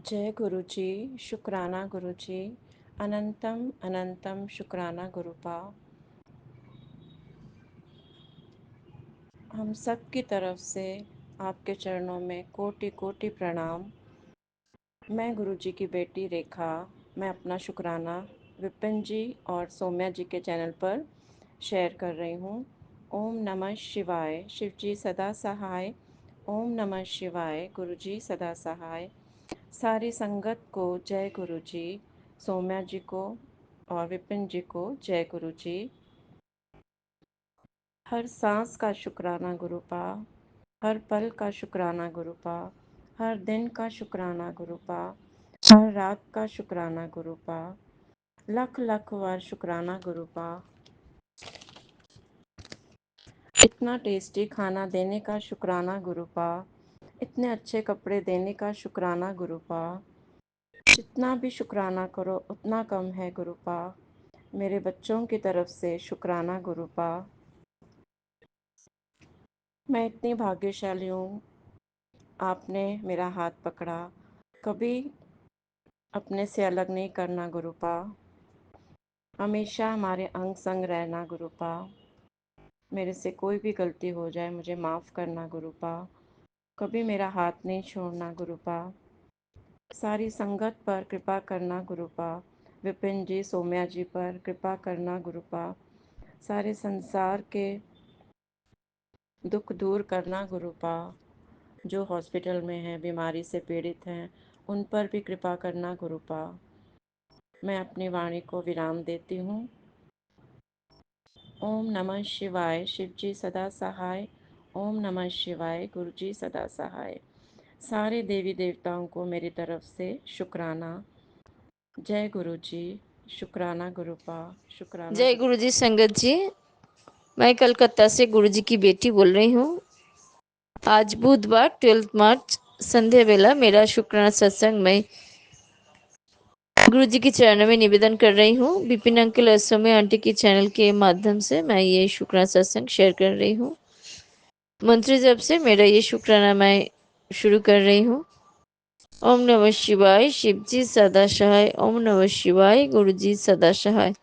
जय गुरु जी। शुक्राना गुरु जी। अनंतम अनंतम शुक्राना गुरुपा। हम सब की तरफ से आपके चरणों में कोटि कोटि प्रणाम। मैं गुरु जी की बेटी रेखा, मैं अपना शुक्राना विपिन जी और सौम्या जी के चैनल पर शेयर कर रही हूँ। ओम नमः शिवाय। शिव जी सदा सहाय। ओम नमः शिवाय। गुरु जी सदा सहाय। सारी संगत को जय गुरु जी। सौम्या जी को और विपिन जी को जय गुरु जी। हर सांस का शुक्राना गुरुपा, हर पल का शुक्राना गुरुपा, हर दिन का शुक्राना गुरुपा, हर रात का शुक्राना गुरुपा, लख लख बार शुक्राना गुरुपा। इतना टेस्टी खाना देने का शुक्राना गुरुपा, इतने अच्छे कपड़े देने का शुक्राना गुरुपा। जितना भी शुक्राना करो उतना कम है गुरुपा। मेरे बच्चों की तरफ से शुक्राना गुरुपा। मैं इतनी भाग्यशाली हूँ, आपने मेरा हाथ पकड़ा, कभी अपने से अलग नहीं करना गुरुपा। हमेशा हमारे अंग संग रहना गुरुपा। मेरे से कोई भी गलती हो जाए मुझे माफ़ करना गुरुपा। कभी मेरा हाथ नहीं छोड़ना गुरुपा। सारी संगत पर कृपा करना गुरुपा। विपिन जी सौम्या जी पर कृपा करना गुरुपा। सारे संसार के दुख दूर करना गुरुपा। जो हॉस्पिटल में हैं, बीमारी से पीड़ित हैं, उन पर भी कृपा करना गुरुपा। मैं अपनी वाणी को विराम देती हूँ। ओम नमः शिवाय। शिव जी सदा सहाय। ओम नमः शिवाय। गुरु जी सदा सहाय। सारे देवी देवताओं को मेरी तरफ से शुक्राना। जय गुरु जी। शुक्राना गुरुपा। शुक्राना जय गुरु जी। संगत जी, मैं कलकत्ता से गुरु जी की बेटी बोल रही हूँ। आज बुधवार 12 मार्च संध्या वेला मेरा शुक्राना सत्संग में गुरु जी के चरणों में निवेदन कर रही हूँ। विपिन अंकल और सौम्या आंटी के चैनल के माध्यम से मैं ये शुक्राना सत्संग शेयर कर रही हूँ। मंत्र जप से मेरा ये शुक्राना मैं शुरू कर रही हूँ। ओम नमः शिवाय। शिव जी सदा सहाय। ओम नमः शिवाय। गुरु जी सदा सहाय।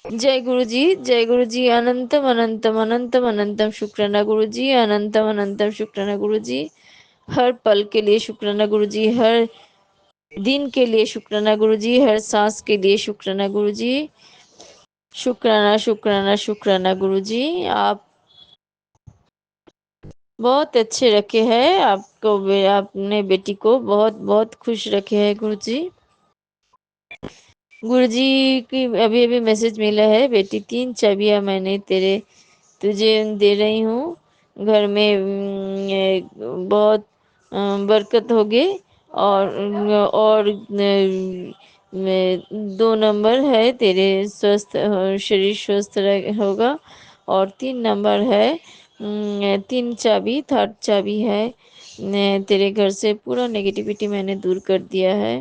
जय गुरु जी। जय गुरु जी। अनंतम अनंतम अनंतम अनंतम शुक्राना गुरु जी। अनंतम अनंतम शुक्राना गुरु जी। हर पल के लिए शुक्राना गुरु जी। हर दिन के लिए शुक्राना गुरु जी। हर सांस के लिए शुक्राना गुरु जी। शुक्राना शुक्राना शुक्राना गुरु जी। आप बहुत अच्छे रखे हैं। आपको आपने बेटी को बहुत बहुत खुश रखे हैं गुरु जी। गुरु जी की अभी अभी मैसेज मिला है, बेटी 3 चाबियां मैंने तुझे दे रही हूँ। घर में बहुत बरकत होगी। और 2 नंबर है तेरे स्वस्थ शरीर स्वस्थ होगा। और 3 नंबर है, 3 चाबी थर्ड चाबी है। तेरे घर से पूरा नेगेटिविटी मैंने दूर कर दिया है।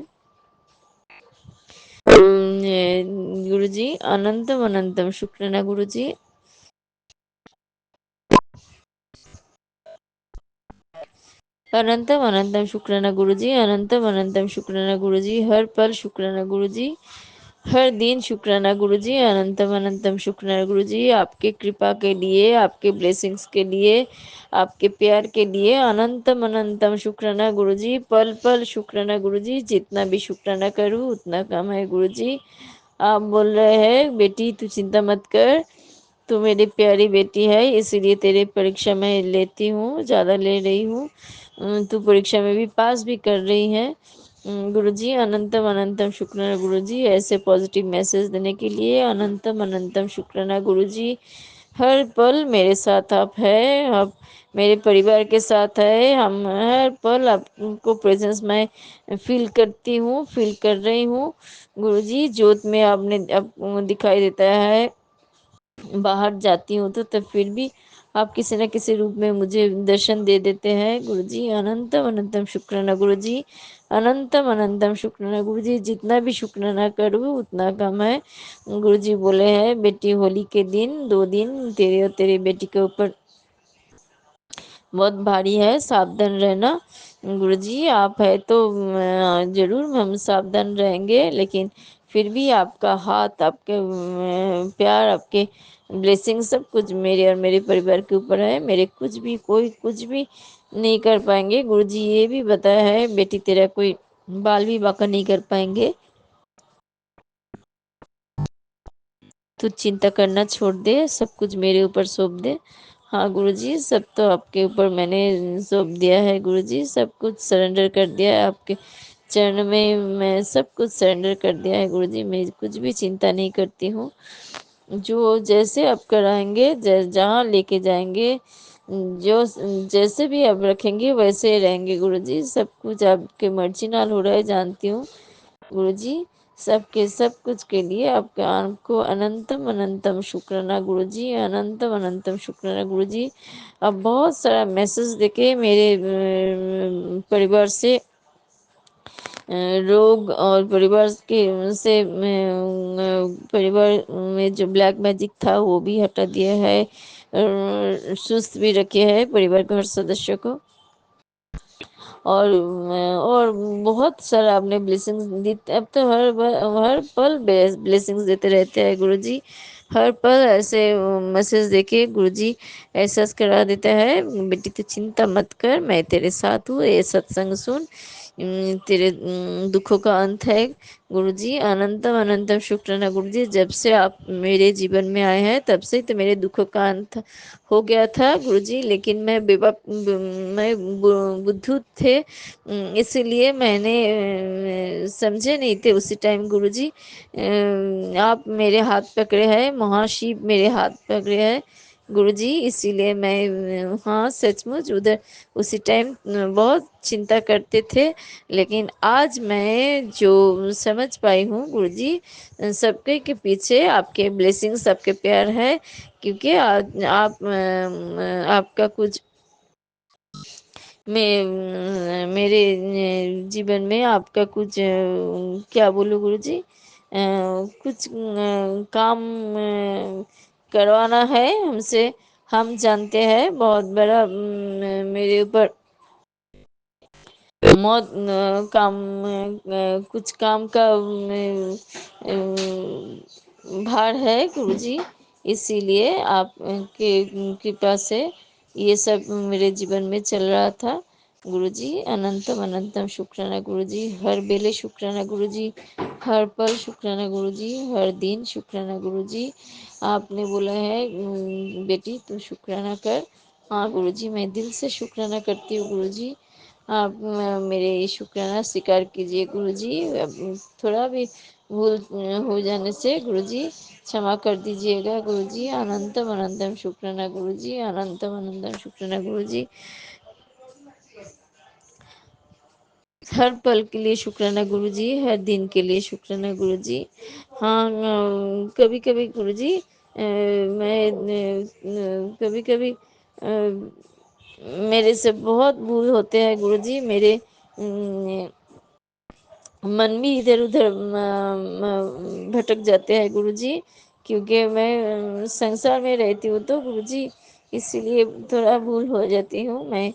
गुरु जी अनंतम अनंतम शुक्राना गुरु जी। अनंतम अनंतम शुक्राना गुरु जी। अनंतम अनंतम शुक्राना गुरु जी। हर पल शुक्राना गुरु जी। हर दिन शुक्राना गुरु जी। अनंतम अनंतम शुक्राना गुरु जी। आपके कृपा के लिए, आपके ब्लेसिंग्स के लिए, आपके प्यार के लिए अनंतम अनंतम शुक्राना गुरु जी। पल पल शुक्राना गुरु जी। जितना भी शुक्राना करूँ उतना कम है गुरु जी। आप बोल रहे हैं बेटी तू चिंता मत कर, तू मेरी प्यारी बेटी है, इसीलिए तेरे परीक्षा में लेती हूँ, ज़्यादा ले रही हूँ। तू परीक्षा में भी पास भी कर रही है। गुरुजी अनंतम अनंतम शुक्राना गुरुजी, ऐसे पॉजिटिव मैसेज देने के लिए अनंतम अनंतम शुक्राना गुरुजी। हर पल मेरे साथ आप है, आप मेरे परिवार के साथ है। हम हर पल आपको प्रेजेंस में फील करती हूँ, फील कर रही हूँ गुरुजी। ज्योत में आपने दिखाई देता है। बाहर जाती हूँ तो तब फिर भी आप किसी न किसी रूप में मुझे दर्शन दे देते हैं गुरुजी। अनंतम अनंतम शुक्राना गुरुजी। अनंतम अनंतम शुक्राना गुरुजी। जितना भी शुक्राना करूँ उतना कम है। गुरुजी बोले हैं बेटी होली के दिन 2 दिन तेरे और तेरी बेटी के ऊपर बहुत भारी है, सावधान रहना। गुरुजी आप है तो जरूर हम सावधान रहेंगे, लेकिन फिर भी आपका हाथ, आपके प्यार, आपके ब्लेसिंग सब कुछ मेरे और मेरे परिवार के ऊपर है। मेरे कुछ भी, कोई कुछ भी नहीं कर पाएंगे। गुरुजी ये भी बताया है, बेटी तेरा कोई बाल भी बांका नहीं कर पाएंगे। तू चिंता करना छोड़ दे, सब कुछ मेरे ऊपर सौंप दे। हाँ गुरुजी, सब तो आपके ऊपर मैंने सौंप दिया है गुरुजी, सब कुछ सरेंडर कर दिया है आपके चरण में। मैं सब कुछ सरेंडर कर दिया है गुरुजी, मैं कुछ भी चिंता नहीं करती हूँ। जो जैसे आप कराएंगे, जहाँ लेके जाएंगे, जो जैसे भी आप रखेंगे वैसे ही रहेंगे गुरुजी। सब कुछ आपके मर्जी नाल हो रहा है, जानती हूँ गुरुजी। सबके सब कुछ के लिए आपको अनंतम अनंतम शुक्राना गुरुजी, अनंतम अनंतम शुक्राना गुरुजी। अब बहुत सारा मैसेज देके मेरे परिवार से रोग और परिवार के से परिवार में जो ब्लैक मैजिक था वो भी हटा दिया है। सुस्त भी रखे है परिवार के हर सदस्य को। और बहुत सारा आपने ब्लेसिंग्स दी। अब तो हर पल ब्लेसिंग्स देते रहते हैं गुरुजी। हर पल ऐसे मैसेज देके गुरुजी एहसास करा देता है, बेटी तो चिंता मत कर, मैं तेरे साथ हूँ, ये सत्संग सुन, तेरे दुखों का अंत है। गुरुजी अनंतम अनंतम शुक्राना गुरुजी, जब से आप मेरे जीवन में आए हैं तब से तो मेरे दुखों का अंत हो गया था गुरुजी। लेकिन मैं मैं बुद्धू थे, इसीलिए मैंने समझे नहीं थे उसी टाइम गुरुजी। आप मेरे हाथ पकड़े हैं, महाशिव मेरे हाथ पकड़े हैं गुरुजी, इसीलिए मैं हाँ सचमुच उधर उसी टाइम बहुत चिंता करते थे। लेकिन आज मैं जो समझ पाई हूँ गुरुजी, सबके के पीछे आपके ब्लेसिंग्स, आपके प्यार है। क्योंकि आप आपका कुछ मेरे जीवन में आपका कुछ क्या बोलूं गुरुजी, कुछ काम करवाना है हमसे। हम जानते हैं बहुत बड़ा मेरे ऊपर मौत काम कुछ काम का भार है गुरुजी। इसीलिए आप के कृपा से ये सब मेरे जीवन में चल रहा था गुरुजी। अनंतम अनंतम शुक्राना गुरुजी, हर बेले शुक्राना गुरुजी, हर पल शुक्राना गुरुजी, हर दिन शुक्राना गुरुजी। आपने बोला है बेटी तू शुक्राना कर। हाँ गुरुजी, मैं दिल से शुक्राना करती हूँ गुरुजी। आप मेरे शुक्राना स्वीकार कीजिए गुरुजी। थोड़ा भी भूल हो जाने से गुरुजी क्षमा कर दीजिएगा गुरुजी। अनंतम अनंतम शुक्राना गुरुजी, अनंतम अनंतम शुक्राना गुरुजी। हर पल के लिए शुक्राना गुरुजी, हर दिन के लिए शुक्राना गुरुजी। हाँ कभी कभी गुरुजी मैं कभी कभी मेरे से बहुत भूल होते हैं गुरुजी। मेरे मन भी इधर उधर भटक जाते हैं गुरुजी, क्योंकि मैं संसार में रहती हूँ तो गुरुजी, इसीलिए थोड़ा भूल हो जाती हूँ मैं।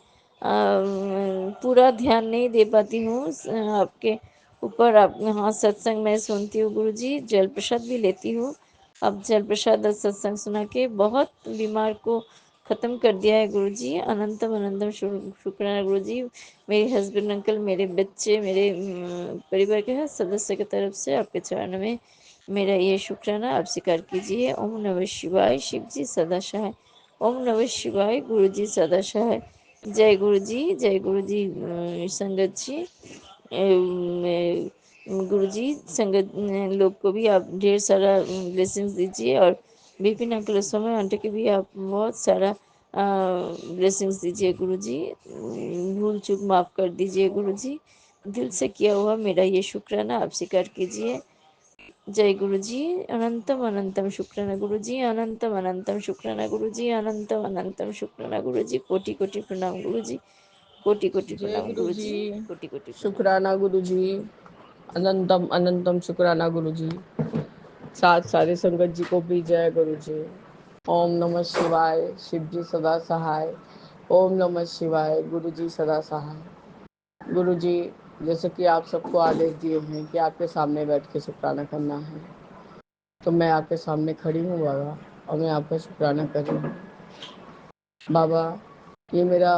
पूरा ध्यान नहीं दे पाती हूँ आपके ऊपर। आप हाँ सत्संग मैं सुनती हूँ गुरुजी, जल प्रसाद भी लेती हूँ। अब जल प्रसाद और सत्संग सुना के बहुत बीमार को ख़त्म कर दिया है गुरुजी। अनंतम अनंतम शुक्राना गुरुजी। मेरे हस्बैंड अंकल, मेरे बच्चे, मेरे परिवार के हर सदस्य की तरफ से आपके चरण में मेरा ये शुक्राना आप स्वीकार कीजिए। ओम नमः शिवाय, शिव जी सदा सहाय। ओम नमः शिवाय, गुरु जी सदा सहाय। जय गुरु जी, जय गुरु जी। संगत जी, गुरु जी संगत लोग को भी आप ढेर सारा ब्लेसिंग्स दीजिए, और विपिन अंकल समय आंटी के भी आप बहुत सारा ब्लेसिंग्स दीजिए गुरु जी। भूल चूक माफ़ कर दीजिए गुरु जी। दिल से किया हुआ मेरा ये शुक्राना आप स्वीकार कीजिए। जय गुरु जी। अनंतम अनंतम शुक्राना गुरु जी, अनंतम अनंतम शुक्राना गुरु जी, अनंतम अनंतम शुक्राना गुरु जी। कोटि कोटि प्रणाम गुरु जी, कोटि कोटि जय प्रणाम गुरु गुरु जी। जी, कोटि कोटि प्रणाम। शुक्राना गुरु जी। अनंतम अनंतम शुक्राना गुरु जी। साथ सारे संगत जी को भी जय गुरु जी। ओम नमः शिवाय, शिव जी सदा सहाय। ओम नमः शिवाय। गुरु जी सदा सहाय। गुरु जी, जैसे कि आप सबको आदेश दिए हैं कि आपके सामने बैठ के शुक्राना करना है, तो मैं आपके सामने खड़ी हूँ बाबा, और मैं आपका शुक्राना कर रही हूँ बाबा। ये मेरा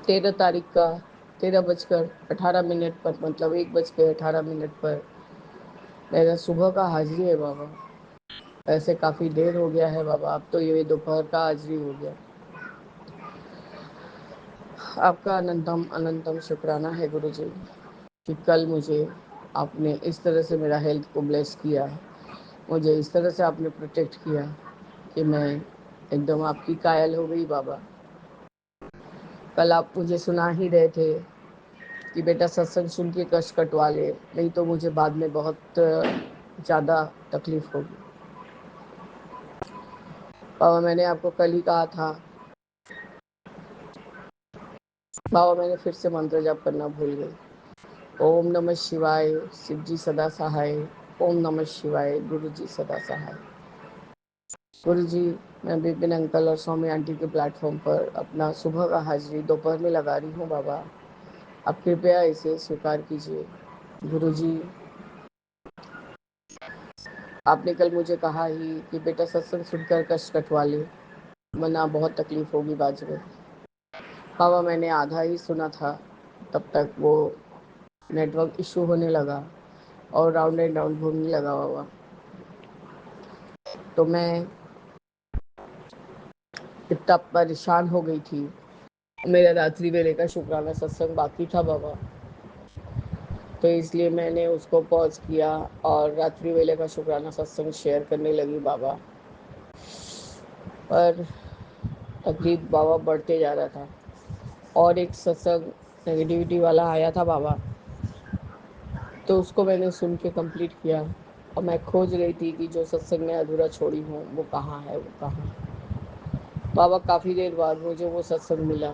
13 तारीख का 13:18 पर, मतलब 1:18 पर मेरा सुबह का हाजिरी है बाबा। ऐसे काफ़ी देर हो गया है बाबा, अब तो ये दोपहर का हाजिरी हो गया। आपका अनंतम अनंतम शुक्राना है गुरु जी, कि कल मुझे आपने इस तरह से मेरा हेल्थ को ब्लेस किया, मुझे इस तरह से आपने प्रोटेक्ट किया कि मैं एकदम आपकी कायल हो गई बाबा। कल आप मुझे सुना ही रहे थे कि बेटा सत्संग सुन के कष्ट कटवा ले, नहीं तो मुझे बाद में बहुत ज़्यादा तकलीफ होगी। बाबा मैंने आपको कल ही कहा था बाबा, मैंने फिर से मंत्र जाप करना भूल गई। ओम नमः शिवाय, शिव जी सदा सहाय। ओम नमः शिवाय, गुरु जी सदा सहाय। गुरु जी, मैं विपिन अंकल और स्वामी आंटी के प्लेटफॉर्म पर अपना सुबह का हाजिरी दोपहर में लगा रही हूँ बाबा, आप कृपया इसे स्वीकार कीजिए। गुरु जी, आपने कल मुझे कहा ही कि बेटा सत्संग सुनकर कष्ट कटवा ले, वरना बहुत तकलीफ होगी बाद में। बाबा मैंने आधा ही सुना था, तब तक वो नेटवर्क इशू होने लगा और राउंड एंड राउंड घूमने लगा बाबा। तो मैं इतना परेशान हो गई थी। मेरा रात्रि वेले का शुक्राना सत्संग बाकी था बाबा, तो इसलिए मैंने उसको पॉज किया और रात्रि वेले का शुक्राना सत्संग शेयर करने लगी बाबा। पर तकलीफ बाबा बढ़ते जा रहा था, और एक सत्संग नेगेटिविटी वाला आया था बाबा, तो उसको मैंने सुन के कंप्लीट किया। और मैं खोज रही थी कि जो सत्संग में अधूरा छोड़ी हूँ वो कहाँ है, वो कहाँ है। बाबा काफ़ी देर बाद मुझे वो सत्संग मिला।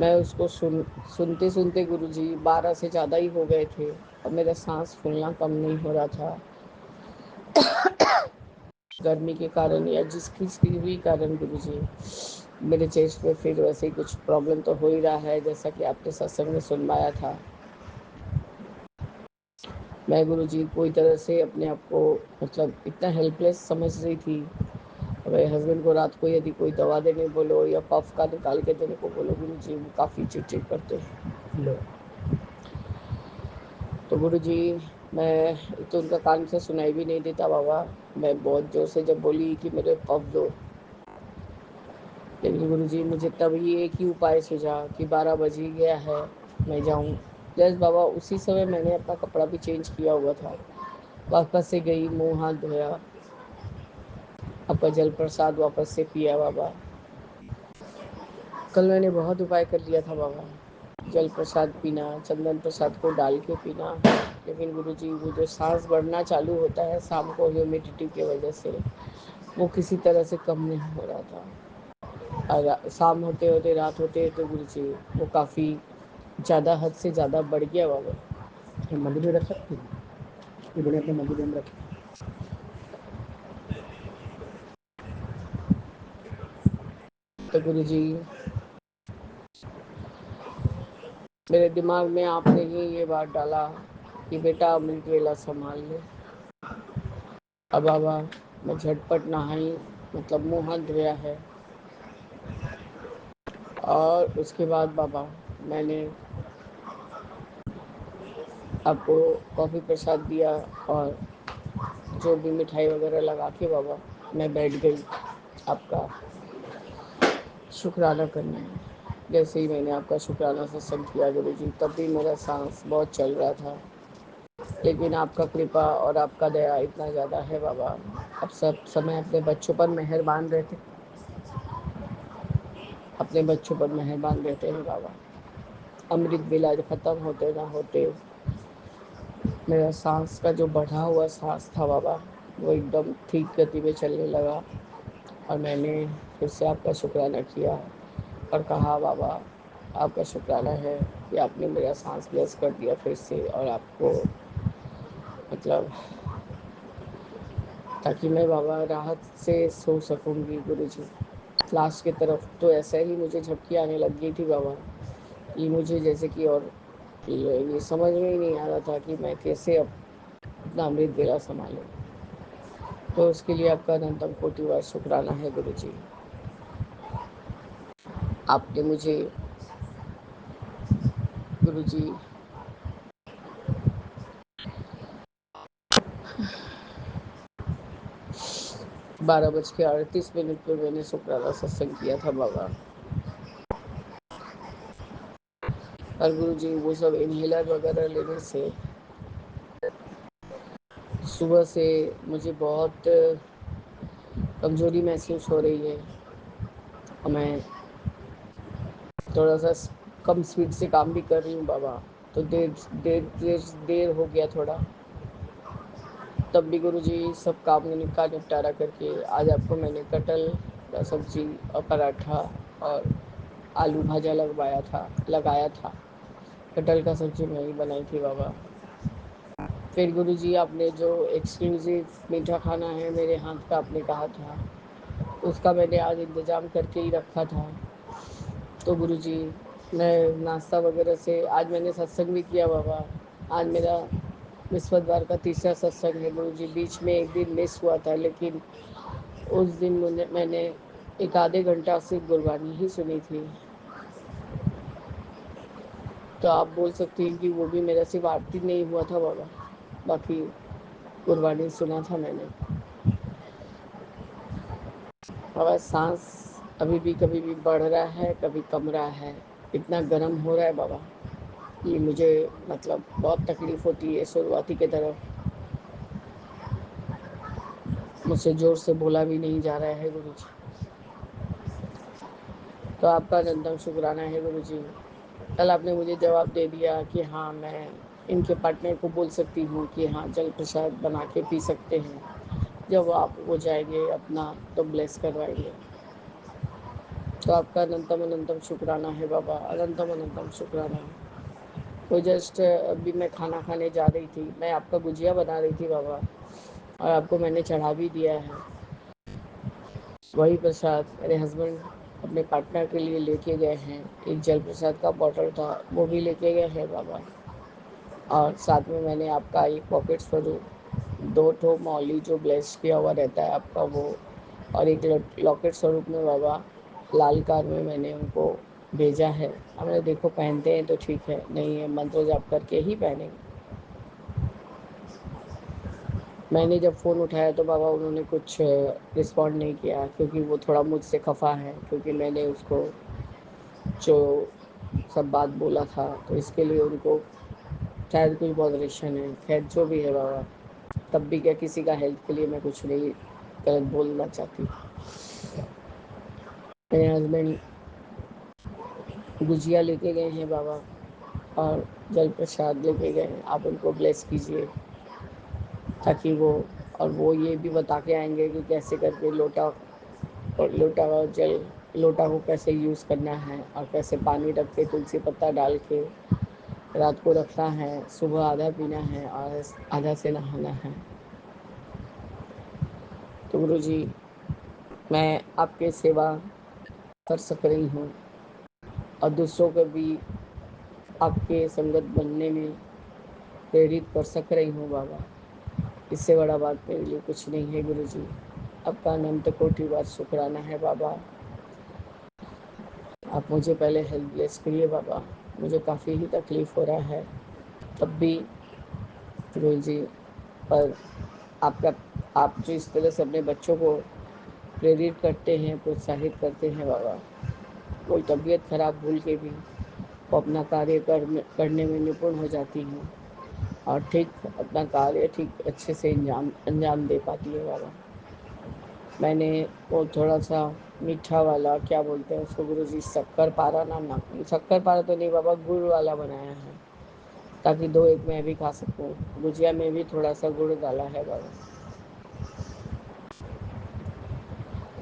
मैं उसको सुनते सुनते गुरुजी 12 से ज़्यादा ही हो गए थे, और मेरा सांस फूलना कम नहीं हो रहा था। गर्मी के कारण या जिसकी भी कारण गुरुजी, मेरे चेस्ट में फिर वैसे ही कुछ प्रॉब्लम तो हो ही रहा है, जैसा कि आपने सत्संग में सुनवाया था। मैं गुरुजी कोई तरह से अपने आप को मतलब इतना हेल्पलेस समझ रही थी। मेरे हस्बैंड को रात को यदि कोई दवा देने बोलो या पफ का निकाल के देने को बोलो गुरुजी, वो काफ़ी चिड़चिड़ करते हैं लोग। तो गुरुजी, मैं तो उनका कान से सुनाई भी नहीं देता बाबा। मैं बहुत ज़ोर से जब बोली कि मेरे पफ दो, लेकिन गुरुजी मुझे तभी एक ही उपाय सूझा कि 12 बज ही गया है, मैं जाऊँ। जस्ट बाबा उसी समय मैंने अपना कपड़ा भी चेंज किया हुआ था, वापस से गई, मुंह हाथ धोया, आपका जल प्रसाद वापस से पिया बाबा। कल मैंने बहुत उपाय कर लिया था बाबा, जल प्रसाद पीना, चंदन प्रसाद को डाल के पीना, लेकिन गुरुजी वो जो सांस बढ़ना चालू होता है शाम को ह्यूमिडिटी की वजह से, वो किसी तरह से कम नहीं हो रहा था। और शाम होते होते रात होते तो गुरुजी वो काफ़ी ज़्यादा हद से ज़्यादा बढ़ गया बाबा। मंदिर में रख सकते हैं, ये बड़े अपने मंदिर में रख। तो गुरुजी मेरे दिमाग में आपने ही ये बात डाला कि बेटा अमृत वेला संभाल ले। अब बाबा मैं झटपट नहाई, मतलब मुँह हाथ धोया है, और उसके बाद बाबा मैंने आपको कॉफ़ी प्रसाद दिया, और जो भी मिठाई वगैरह लगा के बाबा मैं बैठ गई आपका शुक्राना करने। जैसे ही मैंने आपका शुक्राना सत्संग किया गुरु जी, तब भी मेरा सांस बहुत चल रहा था, लेकिन आपका कृपा और आपका दया इतना ज़्यादा है बाबा। अब सब समय अपने बच्चों पर मेहरबान रहते, अपने बच्चों पर मेहरबान रहते हैं बाबा। अमृत वेला ख़त्म होते ना होते मेरा सांस का जो बढ़ा हुआ सांस था बाबा, वो एकदम ठीक गति में चलने लगा, और मैंने फिर से आपका शुक्राना किया और कहा बाबा आपका शुक्राना है कि आपने मेरा सांस ब्लेस कर दिया फिर से, और आपको मतलब ताकि मैं बाबा राहत से सो सकूँगी गुरुजी। लास्ट की तरफ तो ऐसा ही मुझे झपकी आने लग गई थी बाबा, कि मुझे जैसे कि और ये समझ में ही नहीं आ रहा था कि मैं कैसे अब अपना अमृत वेला सँभालूँ। तो उसके लिए आपका अनंतम कोटि बार शुक्राना है गुरुजी। आपने मुझे गुरुजी 12:38 पे मैंने शुक्राना सत्संग किया था बाबा। और गुरुजी वो सब इन्हेलर वगैरह लेने से सुबह से मुझे बहुत कमज़ोरी महसूस हो रही है और मैं थोड़ा सा कम स्पीड से काम भी कर रही हूँ बाबा। तो देर देर देर देर हो गया थोड़ा, तब भी गुरुजी सब काम का निपटारा करके आज आपको मैंने कटहल का सब्जी और पराठा और आलू भाजा लगाया था। कटहल का सब्जी मैं ही बनाई थी बाबा। फिर गुरुजी आपने जो एक्सक्लूसिव मीठा खाना है मेरे हाथ का आपने कहा था, उसका मैंने आज इंतज़ाम करके ही रखा था। तो गुरुजी मैं नाश्ता वगैरह से आज मैंने सत्संग भी किया बाबा। आज मेरा बृहस्पतिवार का तीसरा सत्संग है गुरुजी। बीच में एक दिन मिस हुआ था, लेकिन उस दिन मैंने एक आधे घंटा सिर्फ गुरबानी ही सुनी थी। तो आप बोल सकती हैं कि वो भी मेरा सिर्फ आरती नहीं हुआ था बाबा, बाकी गुरबानी सुना था मैंने। बाबा सांस अभी भी कभी भी बढ़ रहा है, कभी कम रहा है। इतना गर्म हो रहा है बाबा, ये मुझे मतलब बहुत तकलीफ़ होती है। शुरुआती के तरफ मुझसे ज़ोर से बोला भी नहीं जा रहा है गुरुजी। तो आपका अनंतम शुक्राना है गुरुजी। कल आपने मुझे जवाब दे दिया कि हाँ, मैं इनके पार्टनर को बोल सकती हूँ कि हाँ, जल प्रसाद बना के पी सकते हैं। जब आप वो जाएंगे अपना तो ब्लेस करवाएंगे। तो आपका अनंतम अनंतम शुक्राना है बाबा, अनंतम अनंतम शुक्राना। वो जस्ट अभी मैं खाना खाने जा रही थी, मैं आपका गुजिया बना रही थी बाबा, और आपको मैंने चढ़ा भी दिया है। वही प्रसाद मेरे हस्बैंड अपने पार्टनर के लिए लेके गए हैं। एक जल प्रसाद का बॉटल था, वो भी लेके गए हैं बाबा। और साथ में मैंने आपका एक पॉकेट स्वरूप 2 ठो मौली जो ब्लेस किया हुआ रहता है आपका वो, और एक लॉकेट स्वरूप में बाबा लाल कार में मैंने उनको भेजा है। हमने देखो पहनते हैं तो ठीक है, नहीं है मंत्र जाप करके ही पहनेंगे। मैंने जब फ़ोन उठाया तो बाबा उन्होंने कुछ रिस्पॉन्ड नहीं किया, क्योंकि वो थोड़ा मुझसे खफा है, क्योंकि मैंने उसको जो सब बात बोला था, तो इसके लिए उनको शायद कुछ बॉदरेशन है। खैर जो भी है बाबा, तब भी क्या किसी का हेल्थ के लिए मैं कुछ नहीं गलत बोलना चाहती। मेरे हस्बैंड गुजिया लेके गए हैं बाबा, और जल प्रसाद लेके गए हैं। आप उनको ब्लेस कीजिए ताकि वो, और वो ये भी बता के आएंगे कि कैसे करके लोटा और जल, लोटा को कैसे यूज़ करना है, और कैसे पानी रख के तुलसी पत्ता डाल के रात को रखना है, सुबह आधा पीना है और आधा से नहाना है। तो गुरु जी, मैं आपके सेवा कर सक रही हूँ और दूसरों को भी आपके संगत बनने में प्रेरित कर सक रही हूँ बाबा। इससे बड़ा बात मेरे लिए कुछ नहीं है गुरु जी। आपका अनंत कोटि बार शुक्राना है बाबा। आप मुझे पहले हेल्प ब्लेस करिए बाबा, मुझे काफ़ी ही तकलीफ़ हो रहा है तब भी गुरु जी। पर आपका, आप जो इस तरह से अपने बच्चों को प्रेरित करते हैं, प्रोत्साहित करते हैं बाबा, कोई तबीयत खराब भूल के भी वो अपना कार्य करने में निपुण हो जाती हैं और ठीक अपना कार्य ठीक अच्छे से अंजाम दे पाती है बाबा। मैंने वो थोड़ा सा मीठा वाला क्या बोलते हैं उसको गुरु जी, शक्कर पारा ना, शक्कर पारा तो नहीं बाबा, गुड़ वाला बनाया है ताकि दो एक मैं भी खा सकूँ। गुजिया में भी थोड़ा सा गुड़ डाला है बाबा।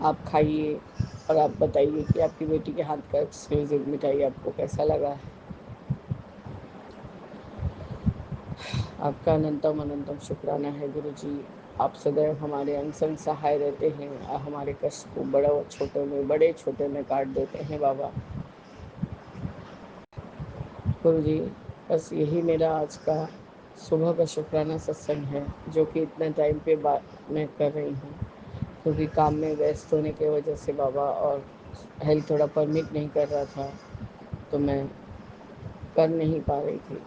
आप खाइए और आप बताइए कि आपकी बेटी के हाथ का एक्सक्लूसिव मिठाई आपको कैसा लगा है। आपका अनंतम अनंतम शुक्राना है गुरु जी। आप सदैव हमारे अनसन सहाय रहते हैं और हमारे कष्ट को बड़े छोटे में काट देते हैं बाबा। गुरु जी, बस यही मेरा आज का सुबह का शुक्राना सत्संग है, जो कि इतने टाइम पे बात मैं कर रही हूँ, क्योंकि काम में व्यस्त होने की वजह से बाबा, और हेल्थ थोड़ा परमिट नहीं कर रहा था, तो मैं कर नहीं पा रही थी।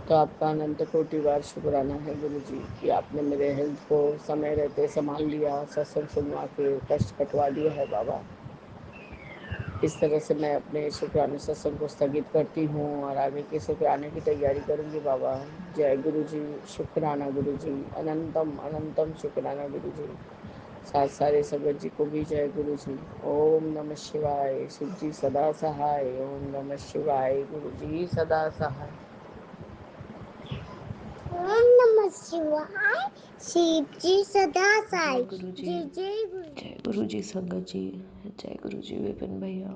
तो आपका अनंत कोटि बार शुक्राना है गुरु जी, कि आपने मेरे हेल्थ को समय रहते संभाल लिया, सत्संग सुनवा के कष्ट कटवा दिया है बाबा। इस तरह से मैं अपने शुक्राने सत्संग को स्थगित करती हूँ और आगे के शुक्राने की तैयारी करूँगी बाबा। जय गुरु जी, शुक्राना गुरु जी, अनंतम अनंतम शुक्राना गुरु जी। साथ सारे संगत जी को भी जय गुरु जी। ओम नमः शिवाय, शिव जी सदा सहाय। ओम नमः शिवाय, गुरु जी सदा सहाय। ओम नमः शिवाय, शिव जी सदा सहाय। जय गुरु जी, जय गुरु। जय गुरु जी संगत जी, जय गुरु जी विपिन भैया,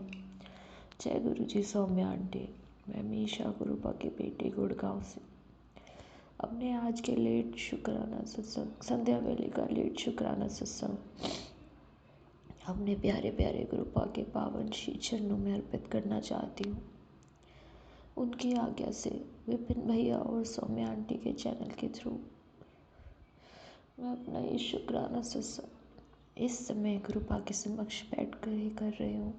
जय गुरु जी सौम्या आंटी। मैं मीशा गुरुपा के बेटे गुड़गांव से अपने आज के लेट शुक्राना सत्संग, संध्या वेले का लेट शुक्राना सत्संग अपने प्यारे प्यारे गुरुपा के पावन श्री चरणों में अर्पित करना चाहती हूँ। उनकी आज्ञा से विपिन भैया और सौम्या आंटी के चैनल के थ्रू मैं अपना ये शुक्राना सत्संग इस समय गुरुपा के समक्ष बैठ कर ही कर रही हूँ।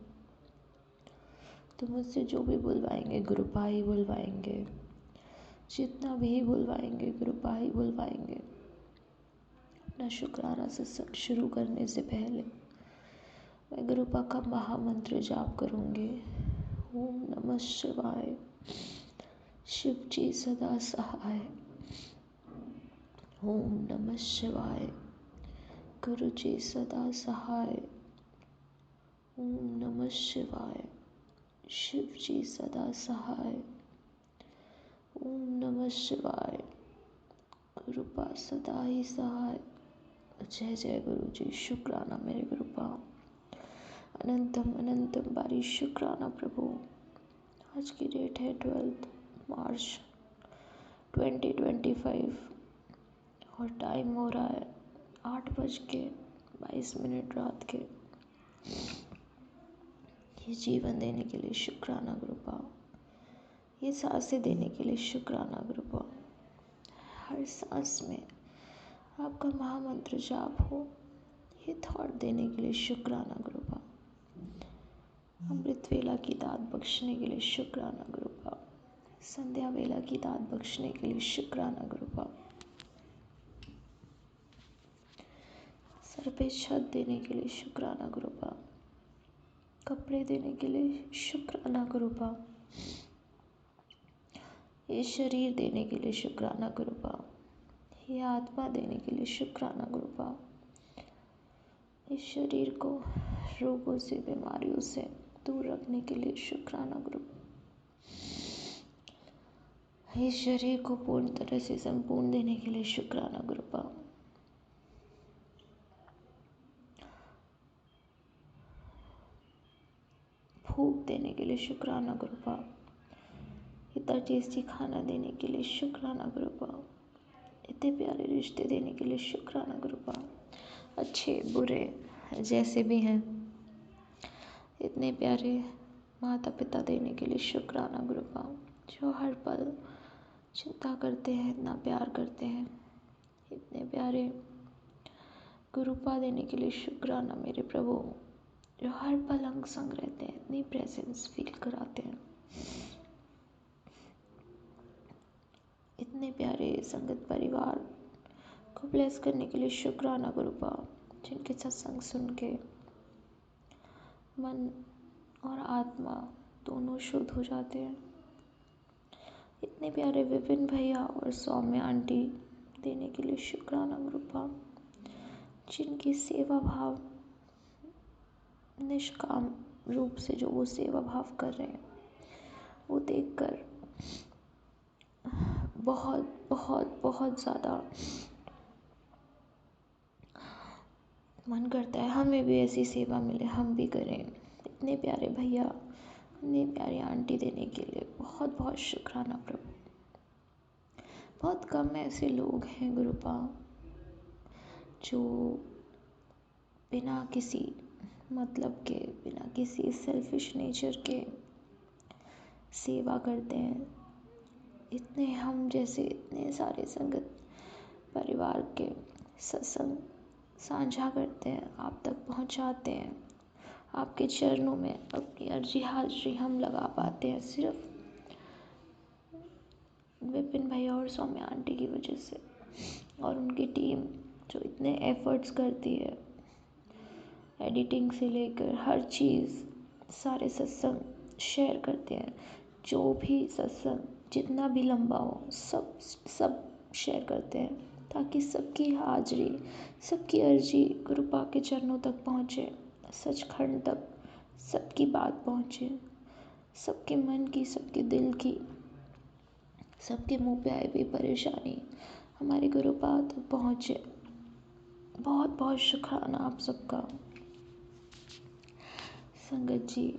तो मुझसे जो भी बुलवाएंगे गुरुपा ही बुलवाएंगे, जितना भी बुलवाएंगे गुरुपा ही बुलवाएंगे। अपना शुक्राना सत्संग शुरू करने से पहले मैं गुरुपा का महामंत्र जाप करूँगी। ओम नमः शिवाय, शिव जी सदा सहाय। ओम नमः शिवाय, गुरु जी सदा सहाय। ओम नमः शिवाय, शिव जी सदा सहाय। ओम नमः शिवाय, गुरुपा सदा ही सहाय। जय जय गुरु जी, शुक्राना मेरे गुरुपा, अनंतम अनंतम बारी शुक्राना प्रभु। आज की डेट है 12 मार्च 2025 और टाइम हो रहा है 8:22 रात के। ये जीवन देने के लिए शुक्राना गुरुपा, ये सांसें देने के लिए शुक्राना गुरुपा। हर सांस में आपका महामंत्र जाप हो, ये थॉट देने के लिए शुक्राना गुरुपा। अमृत वेला की दात बख्शने के लिए शुक्राना गुरुपा। संध्या वेला की दात बख्शने के लिए शुक्राना गुरुपा। सर पे छत देने के लिए शुक्राना गुरुपा। कपड़े देने के लिए शुक्राना गुरुपा। ये शरीर देने के लिए शुक्राना गुरुपा। ये आत्मा देने के लिए शुक्राना गुरुपा। इस शरीर को रोगों से, बीमारियों से दूर रखने के लिए शुक्राना गुरुपा। इस शरीर को पूर्ण तरह से संपूर्ण देने के लिए शुक्राना गुरुपा। भूख देने के लिए शुक्राना गुरुपा। इतना टेस्टी खाना देने के लिए शुक्राना गुरुपा। इतने प्यारे रिश्ते देने के लिए शुक्राना गुरुपा। अच्छे बुरे जैसे भी हैं, इतने प्यारे माता पिता देने के लिए शुक्राना गुरुपा, जो हर पल चिंता करते हैं, इतना प्यार करते हैं। इतने प्यारे गुरुपा देने के लिए शुक्राना मेरे प्रभु, जो हर पल अंग संग रहते हैं, इतनी प्रेजेंस फील कराते हैं। इतने प्यारे संगत परिवार को ब्लेस करने के लिए शुक्राना गुरुपा, जिनके सत्संग सुन के मन और आत्मा दोनों शुद्ध हो जाते हैं। इतने प्यारे विपिन भैया और सौम्या आंटी देने के लिए शुक्राना गुरुपा, जिनकी सेवा भाव निष्काम रूप से जो वो सेवा भाव कर रहे हैं, वो देखकर बहुत बहुत बहुत ज़्यादा मन करता है हमें भी ऐसी सेवा मिले, हम भी करें। इतने प्यारे भैया, इतनी प्यारी आंटी देने के लिए बहुत बहुत शुक्राना प्रभु। बहुत कम ऐसे लोग हैं गुरुपा जो बिना किसी मतलब के, बिना किसी सेल्फिश नेचर के सेवा करते हैं। इतने हम जैसे इतने सारे संगत परिवार के सत्संग साझा करते हैं, आप तक पहुंचाते हैं। आपके चरणों में अपनी अर्जी हाजिरी हम लगा पाते हैं सिर्फ विपिन भैया और सौम्या आंटी की वजह से, और उनकी टीम जो इतने एफर्ट्स करती है, एडिटिंग से लेकर हर चीज़, सारे सत्संग शेयर करते हैं। जो भी सत्संग जितना भी लंबा हो सब सब शेयर करते हैं, ताकि सबकी हाजिरी, सबकी अर्जी गुरुपा के चरणों तक पहुँचे, सचखंड तक सबकी बात पहुँचे, सबके मन की, सबके दिल की, सबके मुंह पे आई हुई परेशानी हमारे गुरुपा तक पहुँचे। बहुत बहुत शुक्राना आप सबका। संगत जी,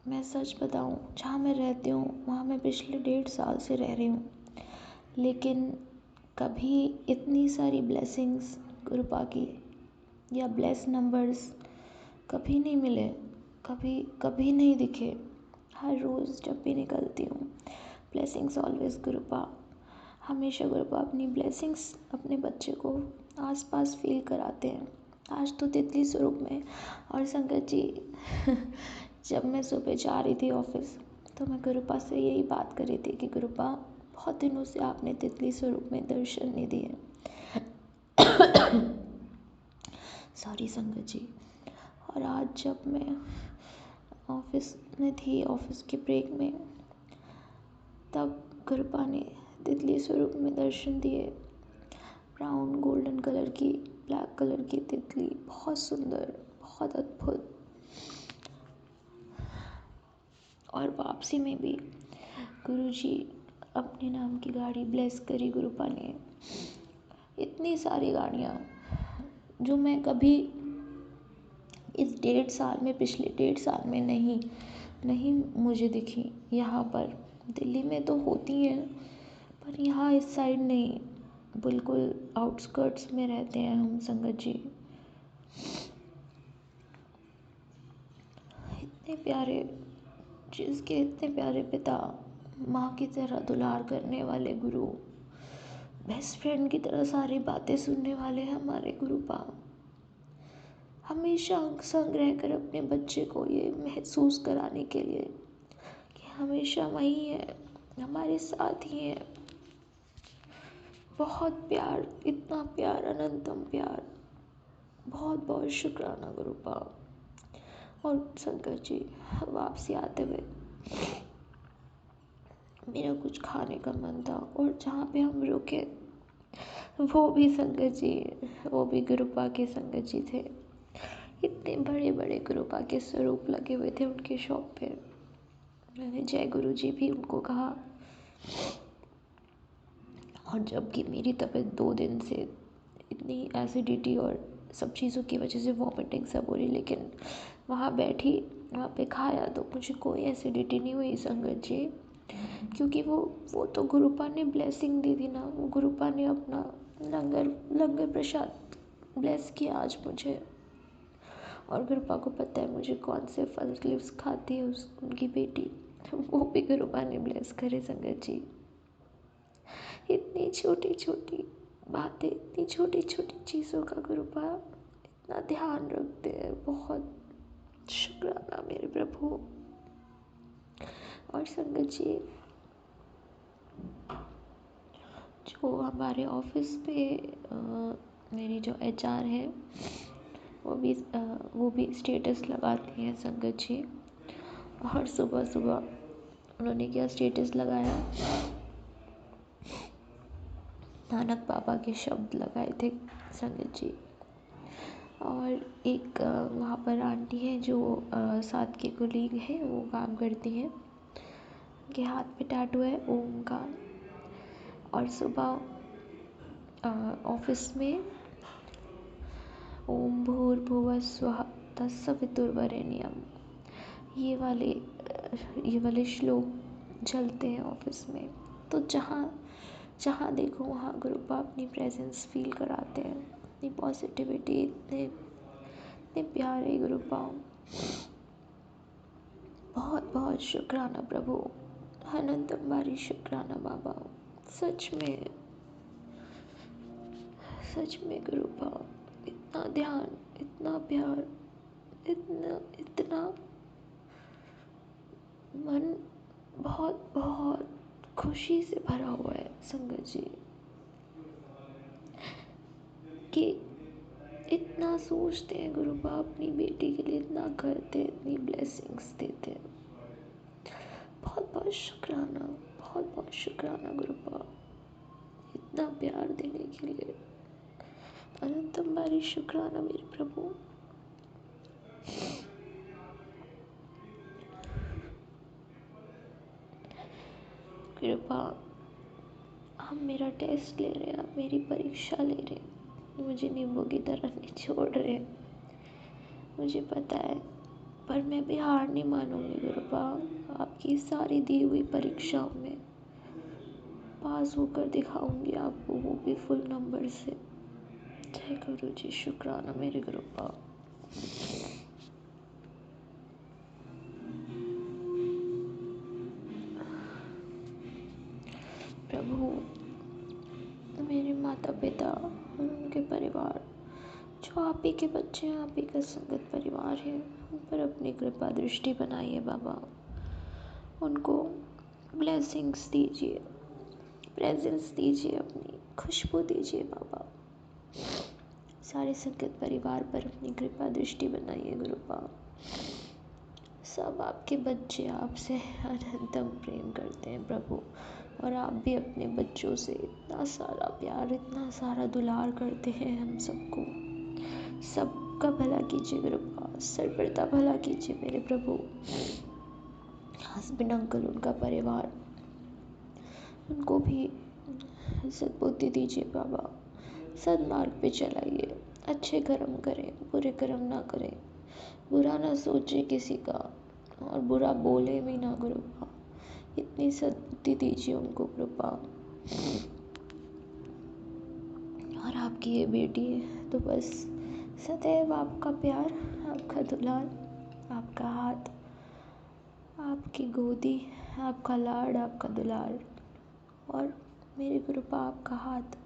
मैं सच बताऊं, जहाँ मैं रहती हूँ वहाँ मैं पिछले 1.5 साल से रह रही हूँ, लेकिन कभी इतनी सारी ब्लेसिंग्स गुरुपा की या ब्लेस नंबर्स कभी नहीं मिले, कभी नहीं दिखे। हर रोज़ जब भी निकलती हूँ, ब्लेसिंग्स ऑलवेज गुरुपा। हमेशा गुरुपा अपनी ब्लेसिंग्स अपने बच्चे को आसपास फील कराते हैं। आज तो तितली स्वरूप में। और संगत जी जब मैं सुबह जा रही थी ऑफिस, तो मैं गुरुपा से यही बात कर रही थी कि गुरुपा, बहुत दिनों से आपने तितली स्वरूप में दर्शन नहीं दिए। सॉरी संगत जी। और आज जब मैं ऑफिस में थी, ऑफिस के ब्रेक में, तब गुरुपा ने तितली स्वरूप में दर्शन दिए। ब्राउन गोल्डन कलर की, ब्लैक कलर की तितली, बहुत सुंदर, बहुत अद्भुत। और वापसी में भी गुरुजी अपने नाम की गाड़ी ब्लेस करी गुरुपा ने। इतनी सारी गाड़ियाँ जो मैं कभी इस 1.5 साल में, पिछले 1.5 साल में नहीं मुझे दिखी। यहाँ पर दिल्ली में तो होती हैं, पर यहाँ इस साइड नहीं, बिल्कुल आउटस्कर्ट्स में रहते हैं हम संगत जी। इतने प्यारे, जिसके इतने प्यारे पिता, माँ की तरह दुलार करने वाले गुरु, बेस्ट फ्रेंड की तरह सारी बातें सुनने वाले हमारे गुरुपा, हमेशा संग रहकर अपने बच्चे को ये महसूस कराने के लिए कि हमेशा वही है, हमारे साथ ही है। बहुत प्यार, इतना प्यार, अनंतम प्यार। बहुत बहुत शुक्राना गुरुपा। और शंकर जी, वापसी आते हुए मेरा कुछ खाने का मन था, और जहाँ पे हम रुके वो भी संगत जी, वो भी गुरुपा के संगत जी थे। इतने बड़े बड़े गुरुपा के स्वरूप लगे हुए थे उनके शॉप पे। मैंने जय गुरु जी भी उनको कहा। और जबकि मेरी तबीयत 2 दिन से इतनी एसिडिटी और सब चीज़ों की वजह से वॉमिटिंग सब हो रही, लेकिन वहाँ बैठी, वहाँ पे खाया तो मुझे कोई एसिडिटी नहीं हुई संगत जी। क्योंकि वो तो गुरुपा ने ब्लेसिंग दी थी ना, वो गुरुपा ने अपना लंगर प्रसाद ब्लेस किया आज मुझे। और गुरुपा को पता है मुझे कौन से फल लीव्स खाती है उनकी बेटी, वो भी गुरुपा ने ब्लेस करे संगत जी। इतनी छोटी छोटी बातें, इतनी छोटी छोटी चीज़ों का गुरुपा इतना ध्यान रखते हैं। बहुत शुक्राना मेरे प्रभु। और संगत जी, जो हमारे ऑफिस पे मेरी जो HR है, वो भी स्टेटस लगाती हैं संगत जी। और सुबह सुबह उन्होंने क्या स्टेटस लगाया, नानक बाबा के शब्द लगाए थे संगत जी। और एक वहाँ पर आंटी है जो साथ के कोलीग है, वो काम करती हैं, उनके हाथ पे टैटू है ओम का। और सुबह ऑफिस में ओम भूर्भुवः स्वः तत्सवितुर्वरेण्यम, ये वाले श्लोक चलते हैं ऑफिस में। तो जहाँ जहाँ देखो वहाँ गुरु बाबा अपनी प्रेजेंस फील कराते हैं, अपनी पॉजिटिविटी, इतने इतने प्यारे गुरु बाबा। बहुत बहुत शुक्राना प्रभु, अनंत बारी शुक्राना बाबा। सच में गुरु बाबा, इतना ध्यान, इतना प्यार, इतना इतना मन बहुत बहुत खुशी से भरा हुआ है संगत जी, कि इतना सोचते हैं गुरु बाबा अपनी बेटी के लिए, इतना करते हैं, इतनी ब्लेसिंग्स देते हैं। बहुत बहुत शुक्राना, बहुत बहुत शुक्राना गुरु बाबा, इतना प्यार देने के लिए। अनंतम बारी शुक्राना मेरे प्रभु। कृपा, हम मेरा टेस्ट ले रहे हैं, आप मेरी परीक्षा ले रहे हैं, मुझे नींबू की तरह नहीं छोड़ रहे हैं, मुझे पता है, पर मैं भी हार नहीं मानूंगी गुरुपा। आपकी सारी दी हुई परीक्षाओं में पास होकर दिखाऊंगी आपको, वो भी फुल नंबर से। जय गुरु जी, शुक्राना मेरे गुरुपा। प्रभु, मेरे माता पिता और उनके परिवार, जो आप ही के बच्चे हैं, आप ही का संगत परिवार है, उन पर अपनी कृपा दृष्टि बनाइए बाबा। उनको ब्लेसिंग्स दीजिए, प्रेजेंस दीजिए, अपनी खुशबू दीजिए बाबा। सारे संगत परिवार पर अपनी कृपा दृष्टि बनाइए गुरुपा। सब आपके बच्चे आपसे अनंतम प्रेम करते हैं प्रभु, और आप भी अपने बच्चों से इतना सारा प्यार, इतना सारा दुलार करते हैं हम सबको। सबका भला कीजिए गुरुपा, सर्वदा भला कीजिए मेरे प्रभु। हस्बैंड अंकल, उनका परिवार, उनको भी सद्बुद्धि दीजिए बाबा, सद्मार्ग पे चलाइए, अच्छे कर्म करें, बुरे कर्म ना करें, बुरा ना सोचे किसी का, और बुरा बोले भी ना गुरुपा। इतनी सद्बुद्धि दीजिए उनको कृपा। और आपकी ये बेटी है तो बस सदैव आपका प्यार, आपका दुलार, आपका हाथ, आपकी गोदी, आपका लाड, आपका दुलार, और मेरे कृपा आपका हाथ,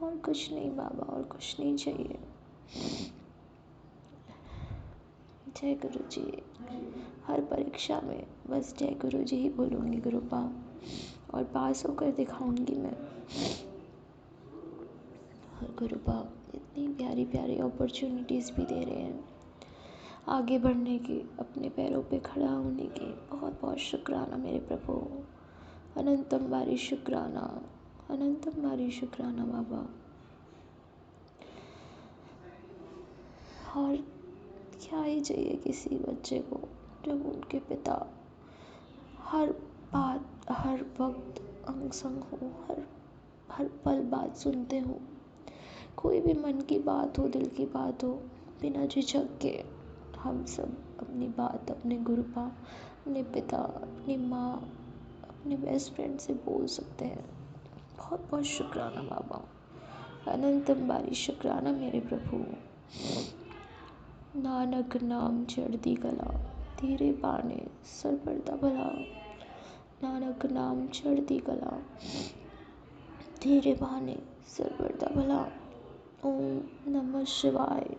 और कुछ नहीं बाबा, और कुछ नहीं चाहिए। जय गुरु जी। हर परीक्षा में बस जय गुरु जी ही बोलूँगी गुरुपा, और पास होकर दिखाऊंगी मैं। और गुरुपा इतनी प्यारी प्यारी अपॉर्चुनिटीज़ भी दे रहे हैं आगे बढ़ने की, अपने पैरों पे खड़ा होने की। बहुत बहुत शुक्राना मेरे प्रभु, अनंतम बारी शुक्राना, अनंतम बारी शुक्राना बाबा। और क्या ही चाहिए किसी बच्चे को, जब उनके पिता हर बात, हर वक्त अंग संग हो, हर हर पल बात सुनते हो। कोई भी मन की बात हो, दिल की बात हो, बिना झिझक के हम सब अपनी बात अपने गुरुपा, अपने पिता, अपनी माँ, अपने बेस्ट फ्रेंड से बोल सकते हैं। बहुत बहुत शुक्राना बाबा, अनंतम बारी शुक्राना मेरे प्रभु। नानक नाम चढ़दी कला, तेरे बाने सरपरदा भला। नानक नाम चढ़दी कला, तेरे बाने सरपरदा भला। ओम नमः शिवाय,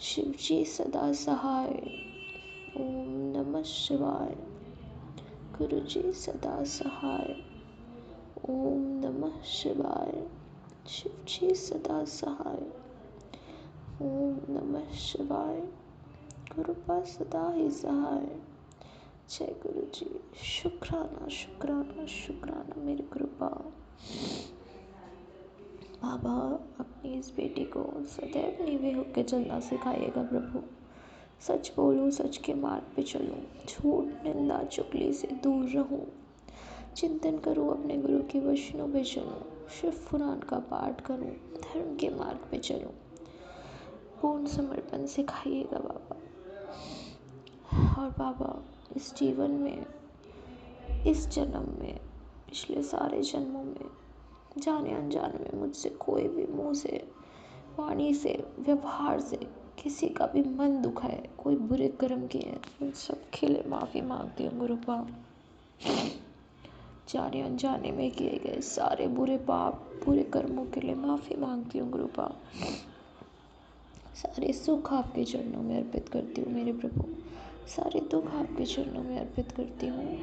शिव जी सदा सहाय। ओम नमः शिवाय, गुरु जी सदा सहाय। ओम नमः शिवाय, शिव जी सदा सहाय। ओम नमः शिवाय, गुरुपा सदा ही सहाय। जय गुरु जी, शुक्राना शुक्राना शुक्राना मेरे गुरुपा। बाबा अपनी इस बेटी को सदैव नीवे होकर चलना सिखाइएगा प्रभु। सच बोलूं, सच के मार्ग पे चलूं, झूठ निंदा चुगली से दूर रहूं, चिंतन करूं, अपने गुरु के वचनों पे चलूं, शिव पुराण का पाठ करूं, धर्म के मार्ग पे चलूं। पूर्ण समर्पण सिखाइएगा बाबा। और बाबा इस जीवन में, इस जन्म में, पिछले सारे जन्मों में जाने अनजाने में मुझसे कोई भी मुंह से, वाणी से, व्यवहार से किसी का भी मन दुखा है, कोई बुरे कर्म किए हैं, उन सब के लिए माफ़ी मांगती हूँ गुरुपा। जाने अनजाने में किए गए सारे बुरे पाप, बुरे कर्मों के लिए माफ़ी मांगती हूँ गुरुपा। सारे सुख आपके चरणों में अर्पित करती हूँ मेरे प्रभु, सारे दुख आपके चरणों में अर्पित करती हूँ।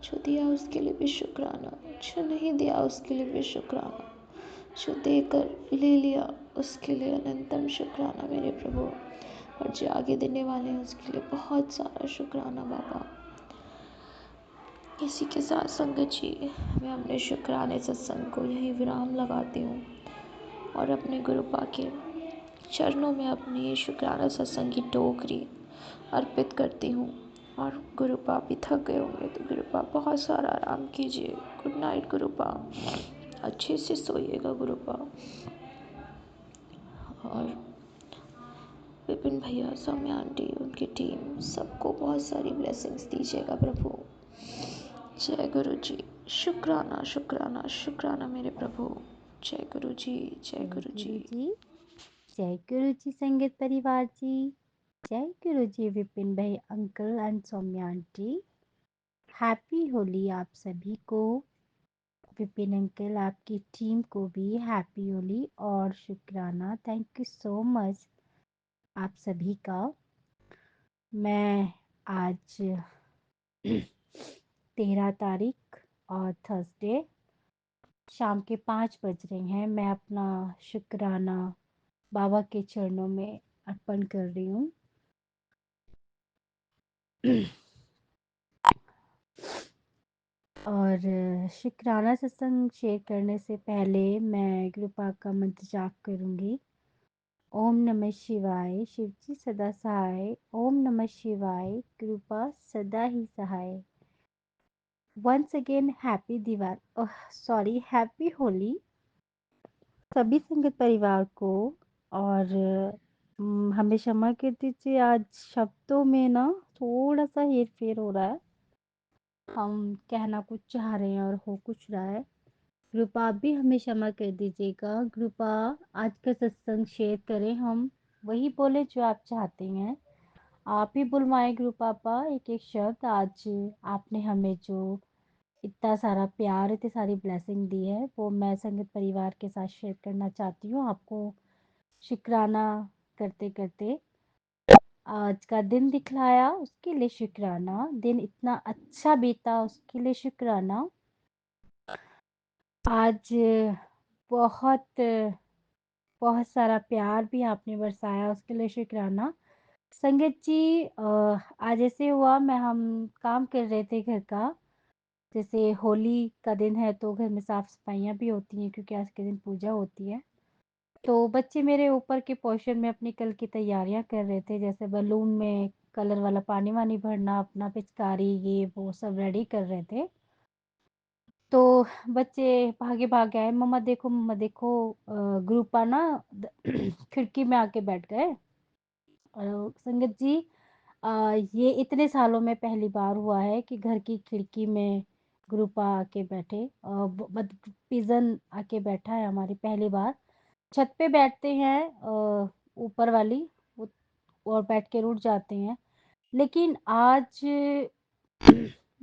जो दिया उसके लिए भी शुक्राना, जो नहीं दिया उसके लिए भी शुक्राना, जो देकर ले लिया उसके लिए अनंतम शुक्राना मेरे प्रभु, और जो आगे देने वाले हैं उसके लिए बहुत सारा शुक्राना बाबा। इसी के साथ संगत जी, मैं अपने शुक्राने सत्संग को यहीं विराम लगाती हूँ और अपने गुरुपा के चरणों में अपनी शुक्राना सत्संग की टोकरी अर्पित करती हूँ। और गुरुपा भी थक गए होंगे तो गुरुपा बहुत सारा आराम कीजिए। गुड नाइट गुरुपा, अच्छे से सोइएगा गुरुपा। और विपिन भैया, सौम्या आंटी, उनकी टीम सबको बहुत सारी ब्लेसिंग्स दीजिएगा प्रभु। जय गुरु जी। शुक्राना शुक्राना शुक्राना मेरे प्रभु। जय गुरु जी, जय गुरु जी। जय गुरु जी संगीत परिवार जी, जय गुरु जी विपिन भाई uncle and Saumya aunty. Happy Holi आप सभी को। विपिन अंकल, आपकी टीम को भी हैप्पी होली और शुक्राना। थैंक यू सो मच आप सभी का। मैं आज 13 तारीख और थर्सडे शाम के 5 बज रहे हैं। मैं अपना शुक्राना बाबा के चरणों में अर्पण कर रही हूँ। और शुक्राना सत्संग शेयर करने से पहले मैं कृपा का मंत्र जाप करूँगी। ओम नमः शिवाय, शिव जी सदा सहाय। ओम नमः शिवाय, कृपा सदा ही सहाय। Once again happy Diwali, happy Holi सभी संगत परिवार को। और हमें क्षमा कर दीजिए, आज शब्दों में ना थोड़ा सा हेर फेर हो रहा है। हम कहना कुछ चाह रहे हैं और हो कुछ रहा है। कृपा आप भी हमें क्षमा कर दीजिएगा। कृपा आज का सत्संग शेयर करें, हम वही बोले जो आप चाहते हैं। आप ही बुलवाएं गुरु पापा एक एक शब्द। आज आपने हमें जो इतना सारा प्यार, इतनी सारी ब्लेसिंग दी है, वो मैं संगत परिवार के साथ शेयर करना चाहती हूँ। आपको शुक्राना करते करते आज का दिन दिखलाया उसके लिए शुक्राना। दिन इतना अच्छा बीता उसके लिए शुक्राना। आज बहुत बहुत सारा प्यार भी आपने बरसाया उसके लिए शुक्राना। संगत जी, आज ऐसे हुआ, हम काम कर रहे थे घर का। जैसे होली का दिन है तो घर में साफ सफाइयाँ भी होती हैं क्योंकि आज के दिन पूजा होती है। तो बच्चे मेरे ऊपर के पोर्शन में अपनी कल की तैयारियां कर रहे थे, जैसे बलून में कलर वाला पानी वानी भरना, अपना पिचकारी ये वो सब रेडी कर रहे थे। तो बच्चे भागे भागे आए, मम्मा देखो मम्मा देखो। ग्रुपा ना खिड़की में आके बैठ गए। और संगत जी, ये इतने सालों में पहली बार हुआ है कि घर की खिड़की में ग्रुपा आके बैठे। मतलब पिजन आके बैठा है हमारी पहली बार। छत पे बैठते हैं ऊपर वाली, वो और बैठ के रुठ जाते हैं। लेकिन आज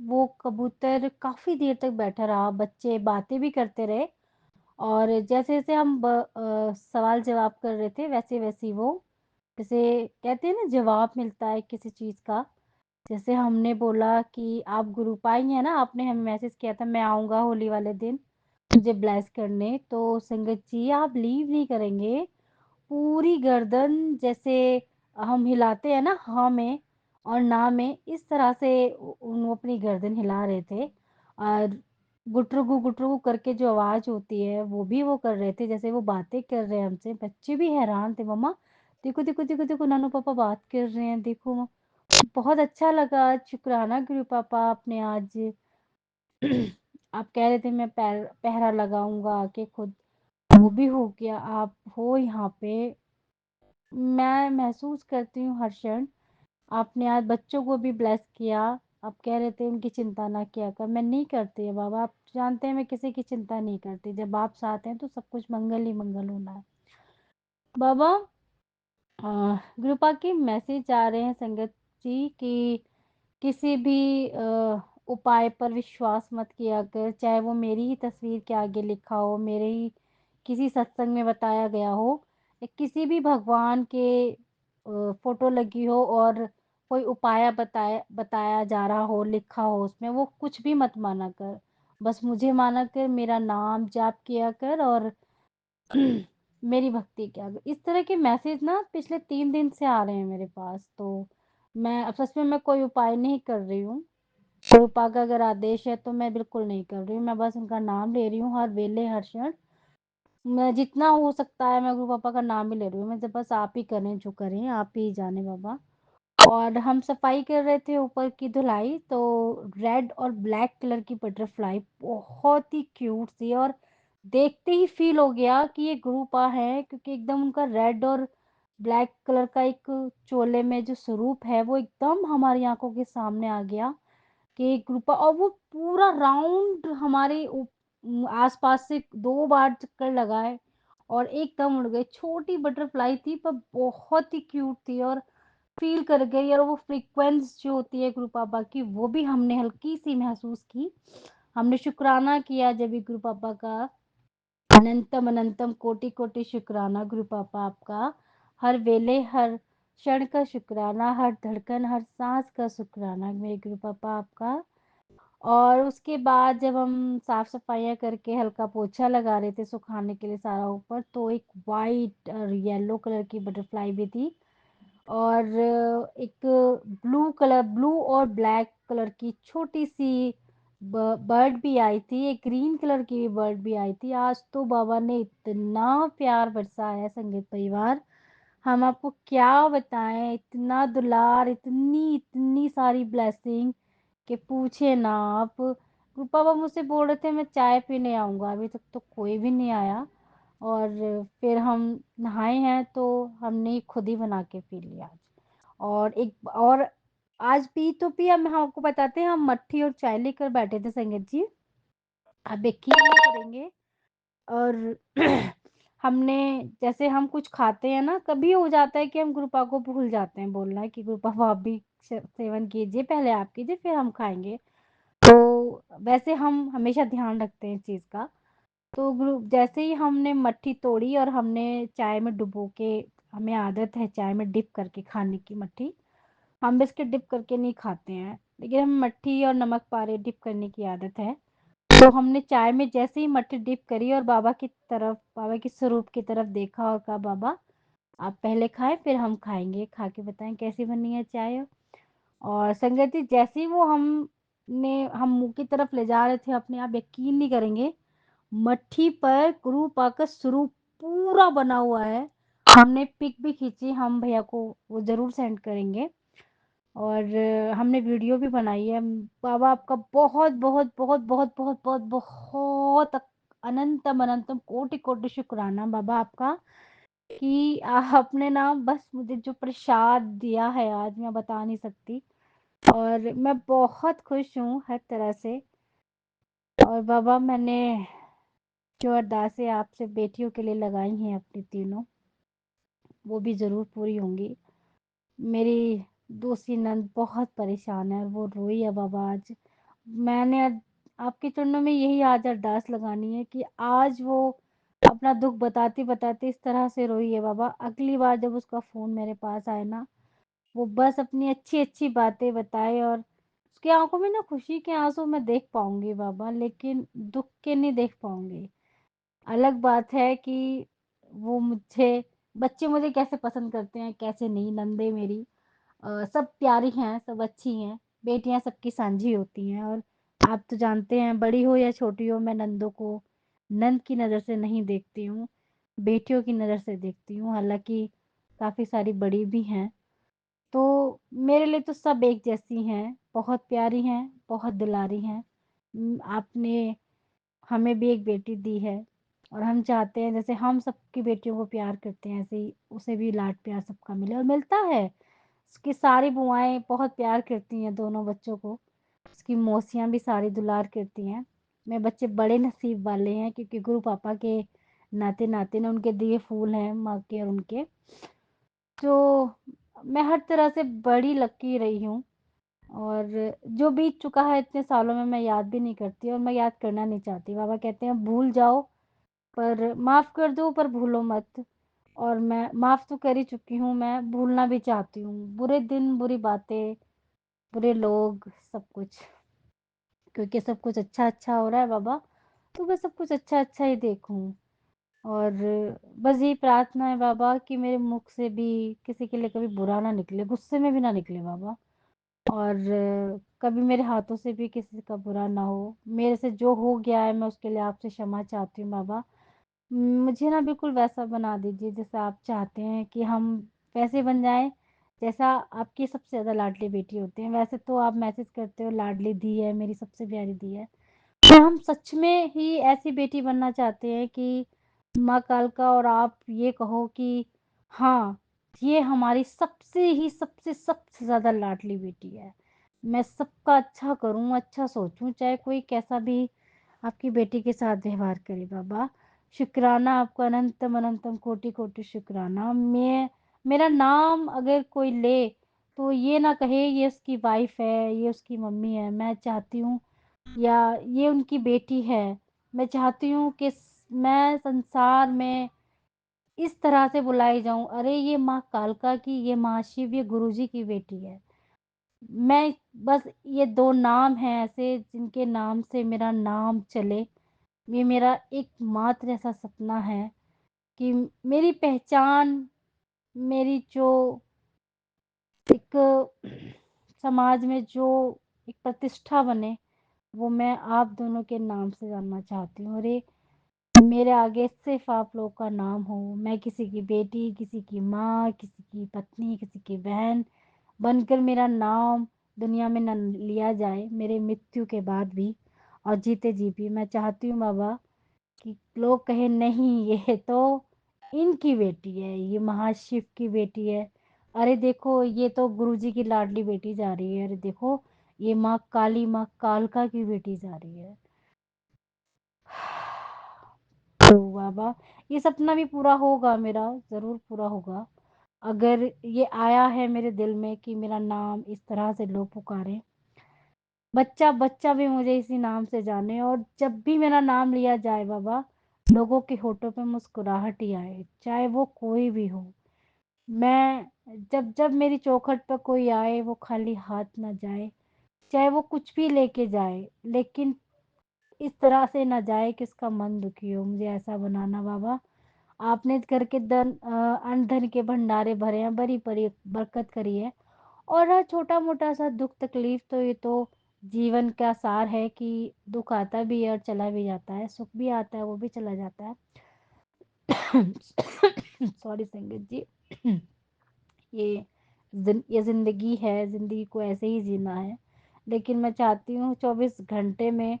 वो कबूतर काफ़ी देर तक बैठा रहा, बच्चे बातें भी करते रहे। और जैसे-जैसे हम सवाल जवाब कर रहे थे वैसे-वैसे वो, जैसे कहते हैं ना जवाब मिलता है किसी चीज़ का। जैसे हमने बोला कि आप गुरुपाई हैं ना, आपने हमें मैसेज किया था मैं आऊँगा होली वाले दिन मुझे ब्लेस करने, तो संगत जी आप लीव नहीं करेंगे। पूरी गर्दन जैसे हम हिलाते हैं ना हाँ में और ना में, इस तरह से वो अपनी गर्दन हिला रहे थे। और गुटरुगु करके जो आवाज़ होती है वो भी वो कर रहे थे, जैसे वो बातें कर रहे हैं हमसे। बच्चे भी हैरान थे, मम्मा देखो देखो देखो देखो नानू पापा बात कर रहे हैं देखो। बहुत अच्छा लगा। शुक्राना गुरु पापा, आपने आज आप कह रहे थे मैं पहरा लगाऊंगा आके खुद, वो भी हो गया। आप हो यहाँ पे, मैं महसूस करती हूँ हर क्षण। आपने आज बच्चों को भी ब्लेस किया। आप कह रहे थे उनकी चिंता ना किया कर, मैं नहीं करती है बाबा, आप जानते हैं मैं किसी की चिंता नहीं करती, जब आप साथ हैं तो सब कुछ मंगल ही मंगल होना है। बाबा कृपा के मैसेज आ रहे हैं संगत जी कि किसी भी उपाय पर विश्वास मत किया कर, चाहे वो मेरी ही तस्वीर के आगे लिखा हो, मेरे ही किसी सत्संग में बताया गया हो, या किसी भी भगवान के फ़ोटो लगी हो और कोई उपाय बताया बताया जा रहा हो, लिखा हो उसमें, वो कुछ भी मत माना कर। बस मुझे माना कर, मेरा नाम जाप किया कर और मेरी भक्ति क्या इस तरह के मैसेज ना पिछले 3 दिन से आ रहे हैं मेरे पास, तो मैं अब सच में मैं कोई उपाय नहीं कर रही हूँ। कृपा का अगर आदेश है तो मैं बिल्कुल नहीं कर रही हूँ, मैं बस उनका नाम ले रही हूँ हर वेले हर क्षण। मैं जितना हो सकता है मैं गुरु पापा का नाम ही ले रही हूँ, मैं बस आप ही करें जो करें, आप ही जाने बाबा। और हम सफाई कर रहे थे ऊपर की धुलाई, तो रेड और ब्लैक कलर की बटरफ्लाई बहुत ही क्यूट थी और देखते ही फ़ील हो गया कि ये गुरूपा है, क्योंकि एकदम उनका रेड और ब्लैक कलर का एक चोले में जो स्वरूप है वो एकदम हमारी आँखों के सामने आ गया कि एक गुरूपा, और वो पूरा राउंड हमारे आस-पास से 2 बार चक्कर लगाए और एकदम उड़ गए। छोटी बटरफ्लाई थी पर बहुत ही क्यूट थी और फ़ील कर गई, और वो फ्रीक्वेंस जो होती है गुरु पापा की वो भी हमने हल्की-सी महसूस की। हमने शुकराना किया जब भी गुरु पापा का, अनंतम अनंतम कोटि-कोटि शुकराना गुरु पापा आपका। हर वेले हर क्षण का शुकराना, हर धड़कन हर साँस का शुकराना मेरे गुरु पापा आपका। और उसके बाद जब हम साफ-सफाइयाँ करके हल्का पोछा लगा रहे थे सुखाने के लिए सारा ऊपर, तो एक व्हाइट और येलो कलर की बटरफ्लाई भी थी। और एक ब्लू और ब्लैक कलर की छोटी-सी बर्ड भी आई थी, एक ग्रीन कलर की भी बर्ड भी आई थी। आज तो बाबा ने इतना प्यार बरसाया है संगीत परिवार, हम आपको क्या बताएँ, इतना दुलार, इतनी सारी ब्लेसिंग कि पूछिए ना आप। पापा मुझसे बोल रहे थे मैं चाय पीने आऊँगा, अभी तक तो कोई भी नहीं आया। और फिर हम नहाए हैं तो हमने खुद ही बना के पी लिया आज। और आज पी तो पी, अब हम आपको बताते हैं, हम मट्ठी और चाय लेकर बैठे थे संगत जी। आप यकीन नहीं करेंगे, और हमने, जैसे हम कुछ खाते हैं ना, कभी हो जाता है कि हम गुरुपा को भूल जाते हैं बोलना कि गुरुपा आप भी सेवन कीजिए, पहले आप कीजिए फिर हम खाएँगे। तो वैसे हम हमेशा ध्यान रखते हैं इस चीज़ का। तो जैसे ही हमने मट्ठी तोड़ी और हमने चाय में डुबो के, हमें आदत है चाय में डिप करके खाने की मट्ठी। हम बिस्किट डिप करके नहीं खाते हैं, लेकिन हमें मट्ठी और नमक पारे डिप करने की आदत है। तो हमने चाय में जैसे ही मट्ठी डिप करी और बाबा की तरफ, बाबा के स्वरूप की तरफ देखा और कहा, बाबा आप पहले खाएँ फिर हम खाएँगे, खा के बताएँ कैसी बनी है चाय। और संगत जी जैसे ही वो हम मुँह की तरफ ले जा रहे थे अपने, आप यकीन नहीं करेंगे, मट्ठी पर गुरु पाकर स्वरूप पूरा बना हुआ है। हमने पिक भी खींची, हम भैया को वो ज़रूर सेंड करेंगे। और हमने वीडियो भी बनाई है। बाबा आपका बहुत, बहुत, बहुत, बहुत, बहुत, बहुत, बहुत अनंतम, अनंतम कोटि-कोटि शुक्राना बाबा आपका कि आपने ना बस मुझे जो प्रसाद दिया है आज मैं बता नहीं सकती। और मैं बहुत खुश हूँ हर तरह से। और बाबा मैंने जो अरदासें आपसे बेटियों के लिए लगाई हैं अपनी तीनों, वो भी ज़रूर पूरी होंगी। मेरी दूसरी नंद बहुत परेशान है और वो रोई है बाबा आज। मैंने आपके चरणों में यही आज अरदास लगानी है कि आज वो अपना दुःख बताते-बताते इस तरह से रोई है बाबा, अगली बार जब उसका फ़ोन मेरे पास आए ना, वो बस अपनी अच्छी-अच्छी बातें बताए और उसकी आँखों में ना खुशी के आँसू मैं देख पाऊँगी बाबा, लेकिन दुःख के नहीं देख पाऊँगी। अलग बात है कि वो मुझे, बच्चे मुझे कैसे पसंद करते हैं, कैसे नहीं, नंदे मेरी सब प्यारी हैं, सब अच्छी हैं, बेटियाँ सबकी साँझी होती हैं। और आप तो जानते हैं बड़ी हो या छोटी हो, मैं नंदों को नंद की नज़र से नहीं देखती हूँ, बेटियों की नज़र से देखती हूँ, हालाँकि काफ़ी सारी बड़ी भी हैं। तो मेरे लिए तो सब एक जैसी हैं, बहुत प्यारी हैं, बहुत दुलारी हैं। आपने हमें भी एक बेटी दी है और हम चाहते हैं जैसे हम सबकी बेटियों को प्यार करते हैं, ऐसे ही उसे भी लाड प्यार सबका मिले और मिलता है। उसकी सारी बुआएँ बहुत प्यार करती हैं दोनों बच्चों को। उसकी मौसियाँ भी सारी दुलार करती हैं। मेरे बच्चे बड़े नसीब वाले हैं क्योंकि गुरु पापा के नाते-नाते ना उनके दिए फूल हैं माँ के और उनके। तो मैं हर तरह से बड़ी लकी रही हूँ और जो बीत चुका है इतने सालों में मैं याद भी नहीं करती और मैं याद करना नहीं चाहती। बाबा कहते हैं भूल जाओ पर माफ़ कर दो पर भूलो मत। और मैं माफ़ तो कर ही चुकी हूँ, मैं भूलना भी चाहती हूँ। बुरे दिन, बुरी बातें, बुरे लोग, सब कुछ। क्योंकि सब कुछ अच्छा-अच्छा हो रहा है बाबा, तो मैं सब कुछ अच्छा-अच्छा ही देखूँ। और बस यही प्रार्थना है बाबा कि मेरे मुख से भी किसी के लिए कभी बुरा ना निकले, गुस्से में भी ना निकले बाबा। और कभी मेरे हाथों से भी किसी का बुरा ना हो। मेरे से जो हो गया है मैं उसके लिए आपसे क्षमा चाहती हूँ बाबा। मुझे ना बिल्कुल वैसा बना दीजिए जैसा आप चाहते हैं कि हम वैसे बन जाएँ, जैसा आपकी सबसे ज़्यादा लाडली बेटी होती हैं। वैसे तो आप मैसेज करते हो लाडली दी है, मेरी सबसे प्यारी दी है। तो हम सच में ही ऐसी बेटी बनना चाहते हैं कि माँ कालका और आप ये कहो कि हाँ, ये हमारी सबसे ज़्यादा लाडली बेटी है। मैं सबका अच्छा करूँ, अच्छा सोचूँ, चाहे कोई कैसा भी आपकी बेटी के साथ व्यवहार करे बाबा। शुक्राना आपका अनंतम अनंतम कोटि-कोटि शुक्राना। मेरा नाम अगर कोई ले, तो ये ना कहे ये उसकी वाइफ़ है, ये उसकी मम्मी है। मैं चाहती हूँ या ये उनकी बेटी है। मैं चाहती हूँ कि मैं संसार में इस तरह से बुलाई जाऊँ, अरे ये माँ कालका की, ये माँ शिव, ये गुरुजी की बेटी है। मैं बस ये 2 नाम हैं ऐसे जिनके नाम से मेरा नाम चले। ये मेरा एकमात्र ऐसा सपना है कि मेरी पहचान, मेरी जो एक समाज में जो एक प्रतिष्ठा बने, वो मैं आप दोनों के नाम से जानना चाहती हूँ। और ये मेरे आगे सिर्फ़ आप लोग का नाम हो। मैं किसी की बेटी, किसी की माँ, किसी की पत्नी, किसी की बहन बनकर मेरा नाम दुनिया में ना लिया जाए, मेरे मृत्यु के बाद भी और जीते जी भी। मैं चाहती हूँ बाबा कि लोग कहें नहीं ये तो इनकी बेटी है, ये महाशिव की बेटी है। अरे देखो ये तो गुरुजी की लाडली बेटी जा रही है। अरे देखो ये माँ काली, माँ कालका की बेटी जा रही है। तो बाबा ये सपना भी पूरा होगा मेरा, ज़रूर पूरा होगा। अगर ये आया है मेरे दिल में कि मेरा नाम इस तरह से लोग पुकारें, बच्चा-बच्चा भी मुझे इसी नाम से जाने और जब भी मेरा नाम लिया जाए बाबा, लोगों के होठों पे मुस्कुराहट ही आए, चाहे वो कोई भी हो। मैं जब-जब मेरी चौखट पर कोई आए, वो खाली हाथ ना जाए, चाहे वो कुछ भी लेके जाए, लेकिन इस तरह से ना जाए कि उसका मन दुखी हो। मुझे ऐसा बनाना बाबा। आपने घर के अन्न धन के भंडारे भरे हैं, बड़ी बड़ी बरकत करी है। और हर छोटा-मोटा सा दुःख तकलीफ़ तो ये तो जीवन का सार है कि दुःख आता भी है और चला भी जाता है, सुख भी आता है, वो भी चला जाता है। सॉरी संगीत जी। ये ये ज़िंदगी है, ज़िंदगी को ऐसे ही जीना है। लेकिन मैं चाहती हूँ 24 घंटे में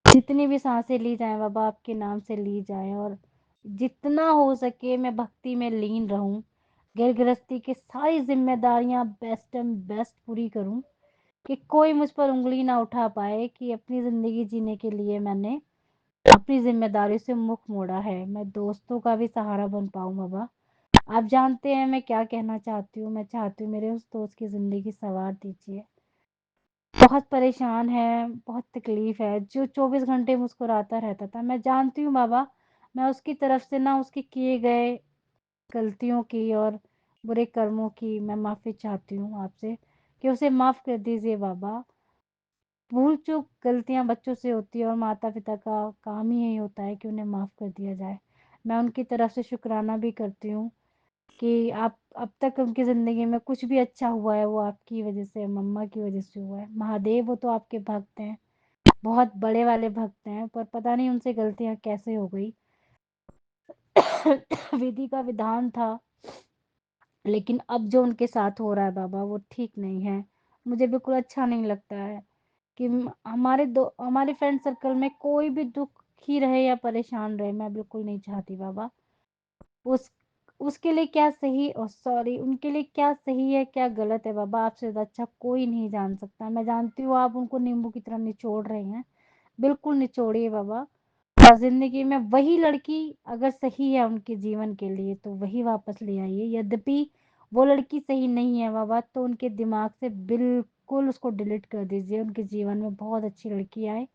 जितनी भी साँसें ली जाएँ बाबा आपके नाम से ली जाएँ और जितना हो सके मैं भक्ति में लीन रहूँ। घर गृहस्थी की सारी ज़िम्मेदारियाँ बेस्ट एंड बेस्ट पूरी करूँ कि कोई मुझ पर उँगली ना उठा पाए कि अपनी ज़िंदगी जीने के लिए मैंने अपनी ज़िम्मेदारी से मुख मोड़ा है। मैं दोस्तों का भी सहारा बन पाऊँ बाबा। आप जानते हैं मैं क्या कहना चाहती हूँ। मैं चाहती हूँ मेरे उस दोस्त की ज़िंदगी सँवार दीजिए। बहुत परेशान है, बहुत तकलीफ़ है, जो 24 घंटे मुस्कुराता रहता था। मैं जानती हूँ बाबा, मैं उसकी तरफ से ना उसके किए गए गलतियों की और बुरे कर्मों की मैं माफ़ी चाहती हूँ आपसे कि उसे माफ़ कर दीजिए बाबा। भूल-चूक गलतियाँ बच्चों से होती है और माता-पिता का काम ही यही होता है कि उन्हें माफ़ कर दिया जाए। मैं उनकी तरफ से शुकराना भी करती हूँ कि आप अब तक उनकी ज़िंदगी में कुछ भी अच्छा हुआ है वो आपकी वज़ह से, मम्मा की वज़ह से हुआ है। महादेव वो तो आपके भक्त हैं, बहुत बड़े वाले भक्त हैं, पर पता नहीं उनसे गलतियाँ कैसे हो गई। विधि का विधान था, लेकिन अब जो उनके साथ हो रहा है बाबा वो ठीक नहीं है। मुझे बिल्कुल अच्छा नहीं लगता है कि हमारे फ्रेंड सर्कल में कोई भी दुखी रहे या परेशान रहे, मैं बिल्कुल नहीं चाहती बाबा। उस उसके लिए क्या सही सॉरी उनके लिए क्या सही है, क्या गलत है बाबा, आपसे ज़्यादा अच्छा कोई नहीं जान सकता। मैं जानती हूँ आप उनको नींबू की तरह निचोड़ रहे हैं, बिल्कुल निचोड़िए बाबा। और ज़िंदगी में वही लड़की अगर सही है उनके जीवन के लिए तो वही वापस ले आइए। यद्यपि वो लड़की सही नहीं है बाबा तो उनके दिमाग से बिल्कुल उसको डिलीट कर दीजिए। उनके जीवन में बहुत अच्छी लड़की आए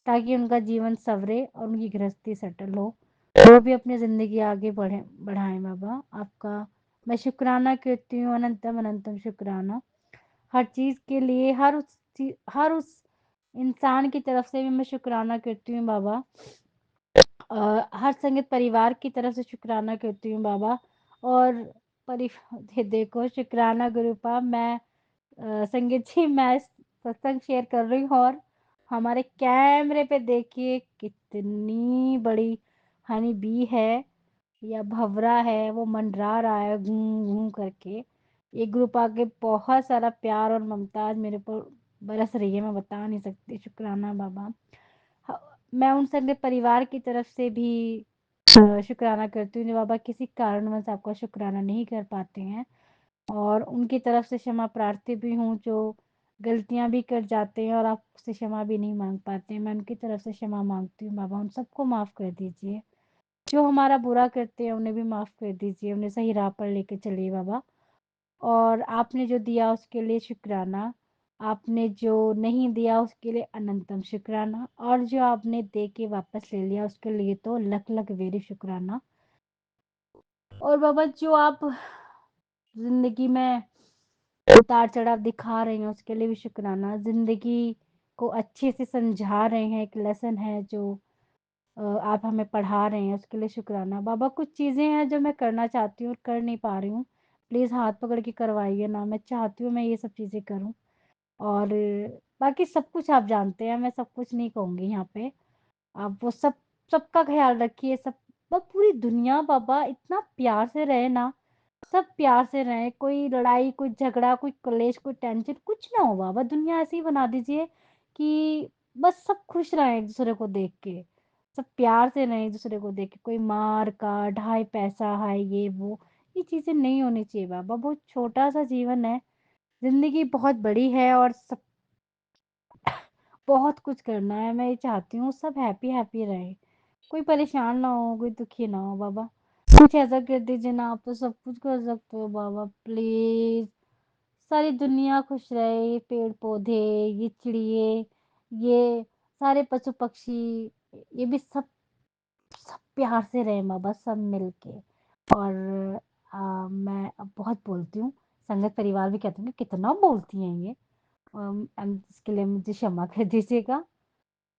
ताकि उनका जीवन सँवरे और उनकी गृहस्थी सेटल हो। वो भी अपनी ज़िंदगी आगे बढ़ाएँ बाबा। आपका मैं शुक्राना करती हूँ, अनंतम अनंतम शुक्राना। हर चीज़ के लिए हर उस इंसान की तरफ से भी मैं शुक्राना करती हूँ बाबा। हर संगीत परिवार की तरफ से शुक्राना करती हूँ बाबा। और परि देखो शुक्राना गुरूपा मैं संगीत जी मैं सत्संग शेयर कर रही हूँ और हमारे कैमरे पे देखिए कितनी बड़ी हनी बी है या भँवरा है, वो मंडरा रहा है घूं-घूं करके। ये ग्रुप आके बहुत सारा प्यार और ममता आज मेरे ऊपर बरस रही है, मैं बता नहीं सकती, शुक्राना बाबा। ह मैं उन सभी परिवार की तरफ से भी शुक्राना करती हूँ जो बाबा किसी कारणवश आपका शुक्राना नहीं कर पाते हैं और उनकी तरफ से क्षमा प्रार्थी भी हूँ जो गलतियाँ भी कर जाते हैं और आपसे क्षमा भी नहीं माँग पाते हैं। मैं उनकी तरफ से क्षमा माँगती हूँ बाबा, उन सबको माफ़ कर दीजिए। जो हमारा बुरा करते हैं उन्हें भी माफ़ कर दीजिए, उन्हें सही राह पर लेके चलिए बाबा। और आपने जो दिया उसके लिए शुक्राना, आपने जो नहीं दिया उसके लिए अनंतम शुक्राना और जो आपने दे के वापस ले लिया उसके लिए तो लख-लख वेरी शुक्राना। और बाबा जो आप ज़िंदगी में उतार-चढ़ाव दिखा रहे हैं उसके लिए भी शुक्राना। ज़िंदगी को अच्छे से समझा रहे हैं, एक लेसन है जो आप हमें पढ़ा रहे हैं उसके लिए शुक्राना। बाबा कुछ चीज़ें हैं जो मैं करना चाहती हूँ और कर नहीं पा रही हूँ। प्लीज़ हाथ पकड़ के करवाइए ना, मैं चाहती हूँ मैं ये सब चीज़ें करूँ। और बाकी सब कुछ आप जानते हैं, मैं सब कुछ नहीं कहूँगी यहाँ पे। आप वो सबका ख़्याल रखिए, सब पूरी दुनिया बाबा इतना प्यार से रहे ना, सब प्यार से रहें, कोई लड़ाई, कोई झगड़ा, कोई क्लेश, कोई टेंशन कुछ ना हो बाबा। दुनिया ऐसी ही बना दीजिए कि बस सब खुश रहें एक-दूसरे को देख के। सब प्यार से रहें एक-दूसरे को देख के। कोई मार-काट, हाय पैसा, हाय ये वो, ये चीज़ें नहीं होनी चाहिए बाबा। बहुत छोटा-सा जीवन है, ज़िंदगी बहुत बड़ी है और सब बहुत कुछ करना है। मैं ये चाहती हूँ सब हैप्पी-हैप्पी रहें। कोई परेशान ना हो, कोई दुखी ना हो बाबा। कुछ ऐसा कर दीजिए ना, आप तो सब कुछ कर सकते हो बाबा प्लीज़। सारी दुनिया खुश रहे, ये पेड़-पौधे, ये चिड़िए, ये सारे पशु-पक्षी, ये भी सब सब प्यार से रहें बाबा, सब मिल के। और मैं अब बहुत बोलती हूँ, संगत परिवार भी कहते हैं कि कितना बोलती हैं ये। इसके लिए मुझे क्षमा कर दीजिएगा।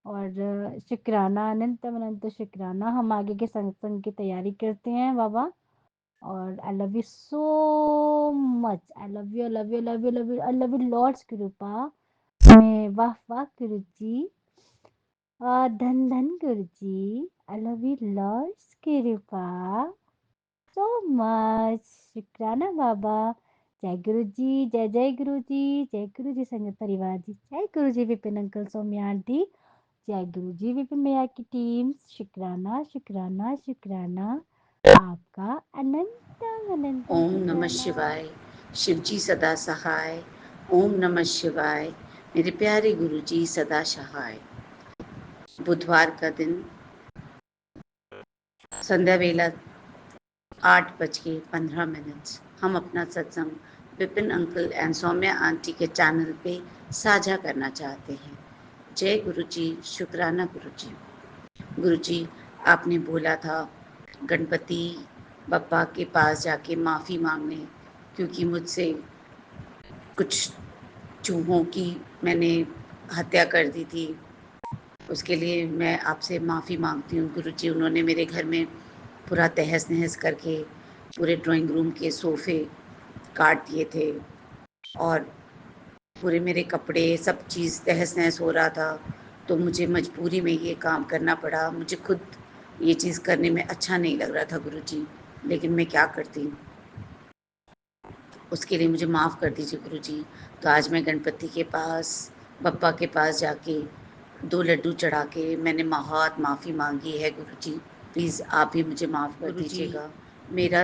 और शुक्राना, अनंतम अनंत शुक्राना। हम आगे के सत्संग की तैयारी करते हैं बाबा। और I love you so much. I love you, love you, love you, love you, I love you lots कृपा। मैं वाह वाह गुरुजी, धन धन गुरुजी, आई लव यू लॉट्स कृपा सो मच। शुक्राना बाबा। जय गुरु जी, जय जय गुरु जी, जय गुरु जी संगत परिवार जी, जय गुरु जी विपिन अंकल सौम्या आंटी, जय गुरु जी विपिन भैया की टीम। शुक्राना शुक्राना शुक्राना। आपका अनंतम अनंतम ओम नमः शुक्राना। शिवाय। शिवजी सदा सहाय। ओम नमः शिवाय। मेरे प्यारे गुरु जी सदा सहाय। बुधवार का दिन, संध्या वेला 8:15 हम अपना सत्संग Vipin uncle and Saumya aunty के चैनल पे साझा करना चाहते हैं। जय गुरु जी, शुक्राना गुरु जी। गुरु जी, आपने बोला था गणपति बप्पा के पास जाके माफ़ी मांगने, क्योंकि मुझसे कुछ चूहों की मैंने हत्या कर दी थी। उसके लिए मैं आपसे माफ़ी मांगती हूँ गुरु जी। उन्होंने मेरे घर में पूरा तहस नहस करके पूरे ड्राइंग रूम के सोफ़े काट दिए थे और पूरे मेरे कपड़े सब चीज़ तहस नहस हो रहा था। तो मुझे मजबूरी में ये काम करना पड़ा। मुझे खुद ये चीज़ करने में अच्छा नहीं लग रहा था गुरु जी, लेकिन मैं क्या करती। उसके लिए मुझे माफ़ कर दीजिए गुरु जी। तो आज मैं गणपति के पास, बप्पा के पास जाके 2 लड्डू चढ़ा के मैंने बहुत माफ़ी मांगी है गुरु जी। प्लीज़ आप भी मुझे माफ़ कर दीजिएगा। मेरा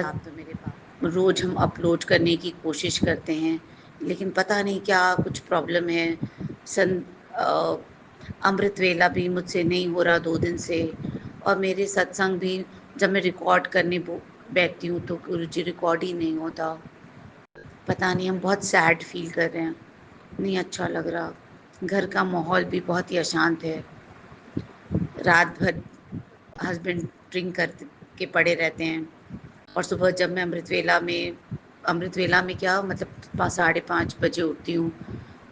रोज़ हम अपलोड करने की कोशिश करते हैं, लेकिन पता नहीं क्या कुछ प्रॉब्लम है। अमृत वेला भी मुझसे नहीं हो रहा 2 दिन से, और मेरे सत्संग भी जब मैं रिकॉर्ड करने बैठती हूँ तो गुरुजी रिकॉर्ड ही नहीं होता। पता नहीं, हम बहुत सैड फ़ील कर रहे हैं, नहीं अच्छा लग रहा। घर का माहौल भी बहुत ही अशांत है। रात भर हस्बैंड ड्रिंक कर के पड़े रहते हैं, और सुबह जब मैं अमृत वेला में क्या मतलब 5:30 बजे उठती हूँ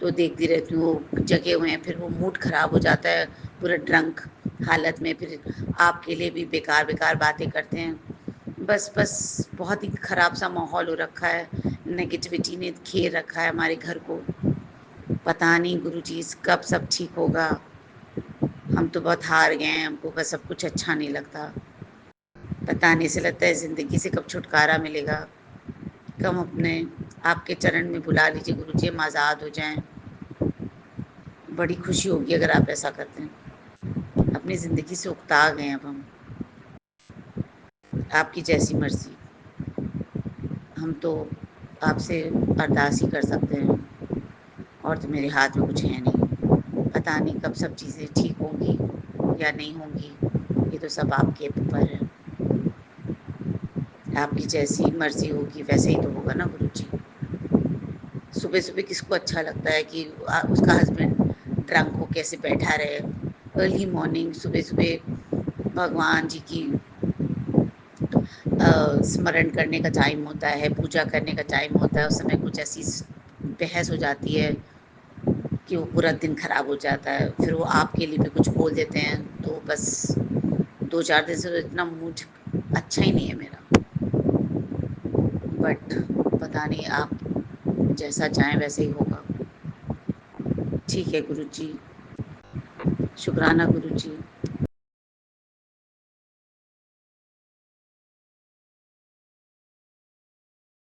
तो देखती रहती हूँ वो जगे हुए हैं, फिर वो मूड ख़राब हो जाता है पूरा ड्रंक हालत में, फिर आपके लिए भी बेकार बेकार बातें करते हैं। बस बहुत ही ख़राब सा माहौल हो रखा है, नेगेटिविटी ने घेर रखा है हमारे घर को। पता नहीं गुरुजी कब सब ठीक होगा। हम तो बहुत हार गए हैं, हमको बस सब कुछ अच्छा नहीं लगता। पता नहीं, ऐसे लगता है ज़िंदगी से कब छुटकारा मिलेगा, कब अपने आपके चरण में बुला लीजिए गुरुजी, हम आज़ाद हो जाएं। बड़ी खुशी होगी अगर आप ऐसा करते हैं। अपनी ज़िंदगी से उकता गए अब हम, आपकी जैसी मर्ज़ी। हम तो आपसे अरदास ही कर सकते हैं, और तो मेरे हाथ में कुछ है नहीं। पता नहीं कब सब चीज़ें ठीक होंगी या नहीं होंगी, ये तो सब आपके ऊपर है। आपकी जैसी मर्ज़ी होगी वैसे ही तो होगा ना गुरुजी। सुबह-सुबह किसको अच्छा लगता है कि उसका हस्बैंड ड्रंक हो कैसे बैठा रहे। अर्ली मॉर्निंग सुबह-सुबह भगवान जी की स्मरण करने का टाइम होता है, पूजा करने का टाइम होता है, उस समय कुछ ऐसी बहस हो जाती है कि वो पूरा दिन ख़राब हो जाता है। फिर वो आपके लिए भी कुछ बोल देते हैं, तो बस 2-4 दिन से तो इतना मूड अच्छा ही नहीं है मेरा। बट पता नहीं, आप जैसा चाहें वैसे ही होगा। ठीक है गुरुजी, शुक्राना गुरुजी।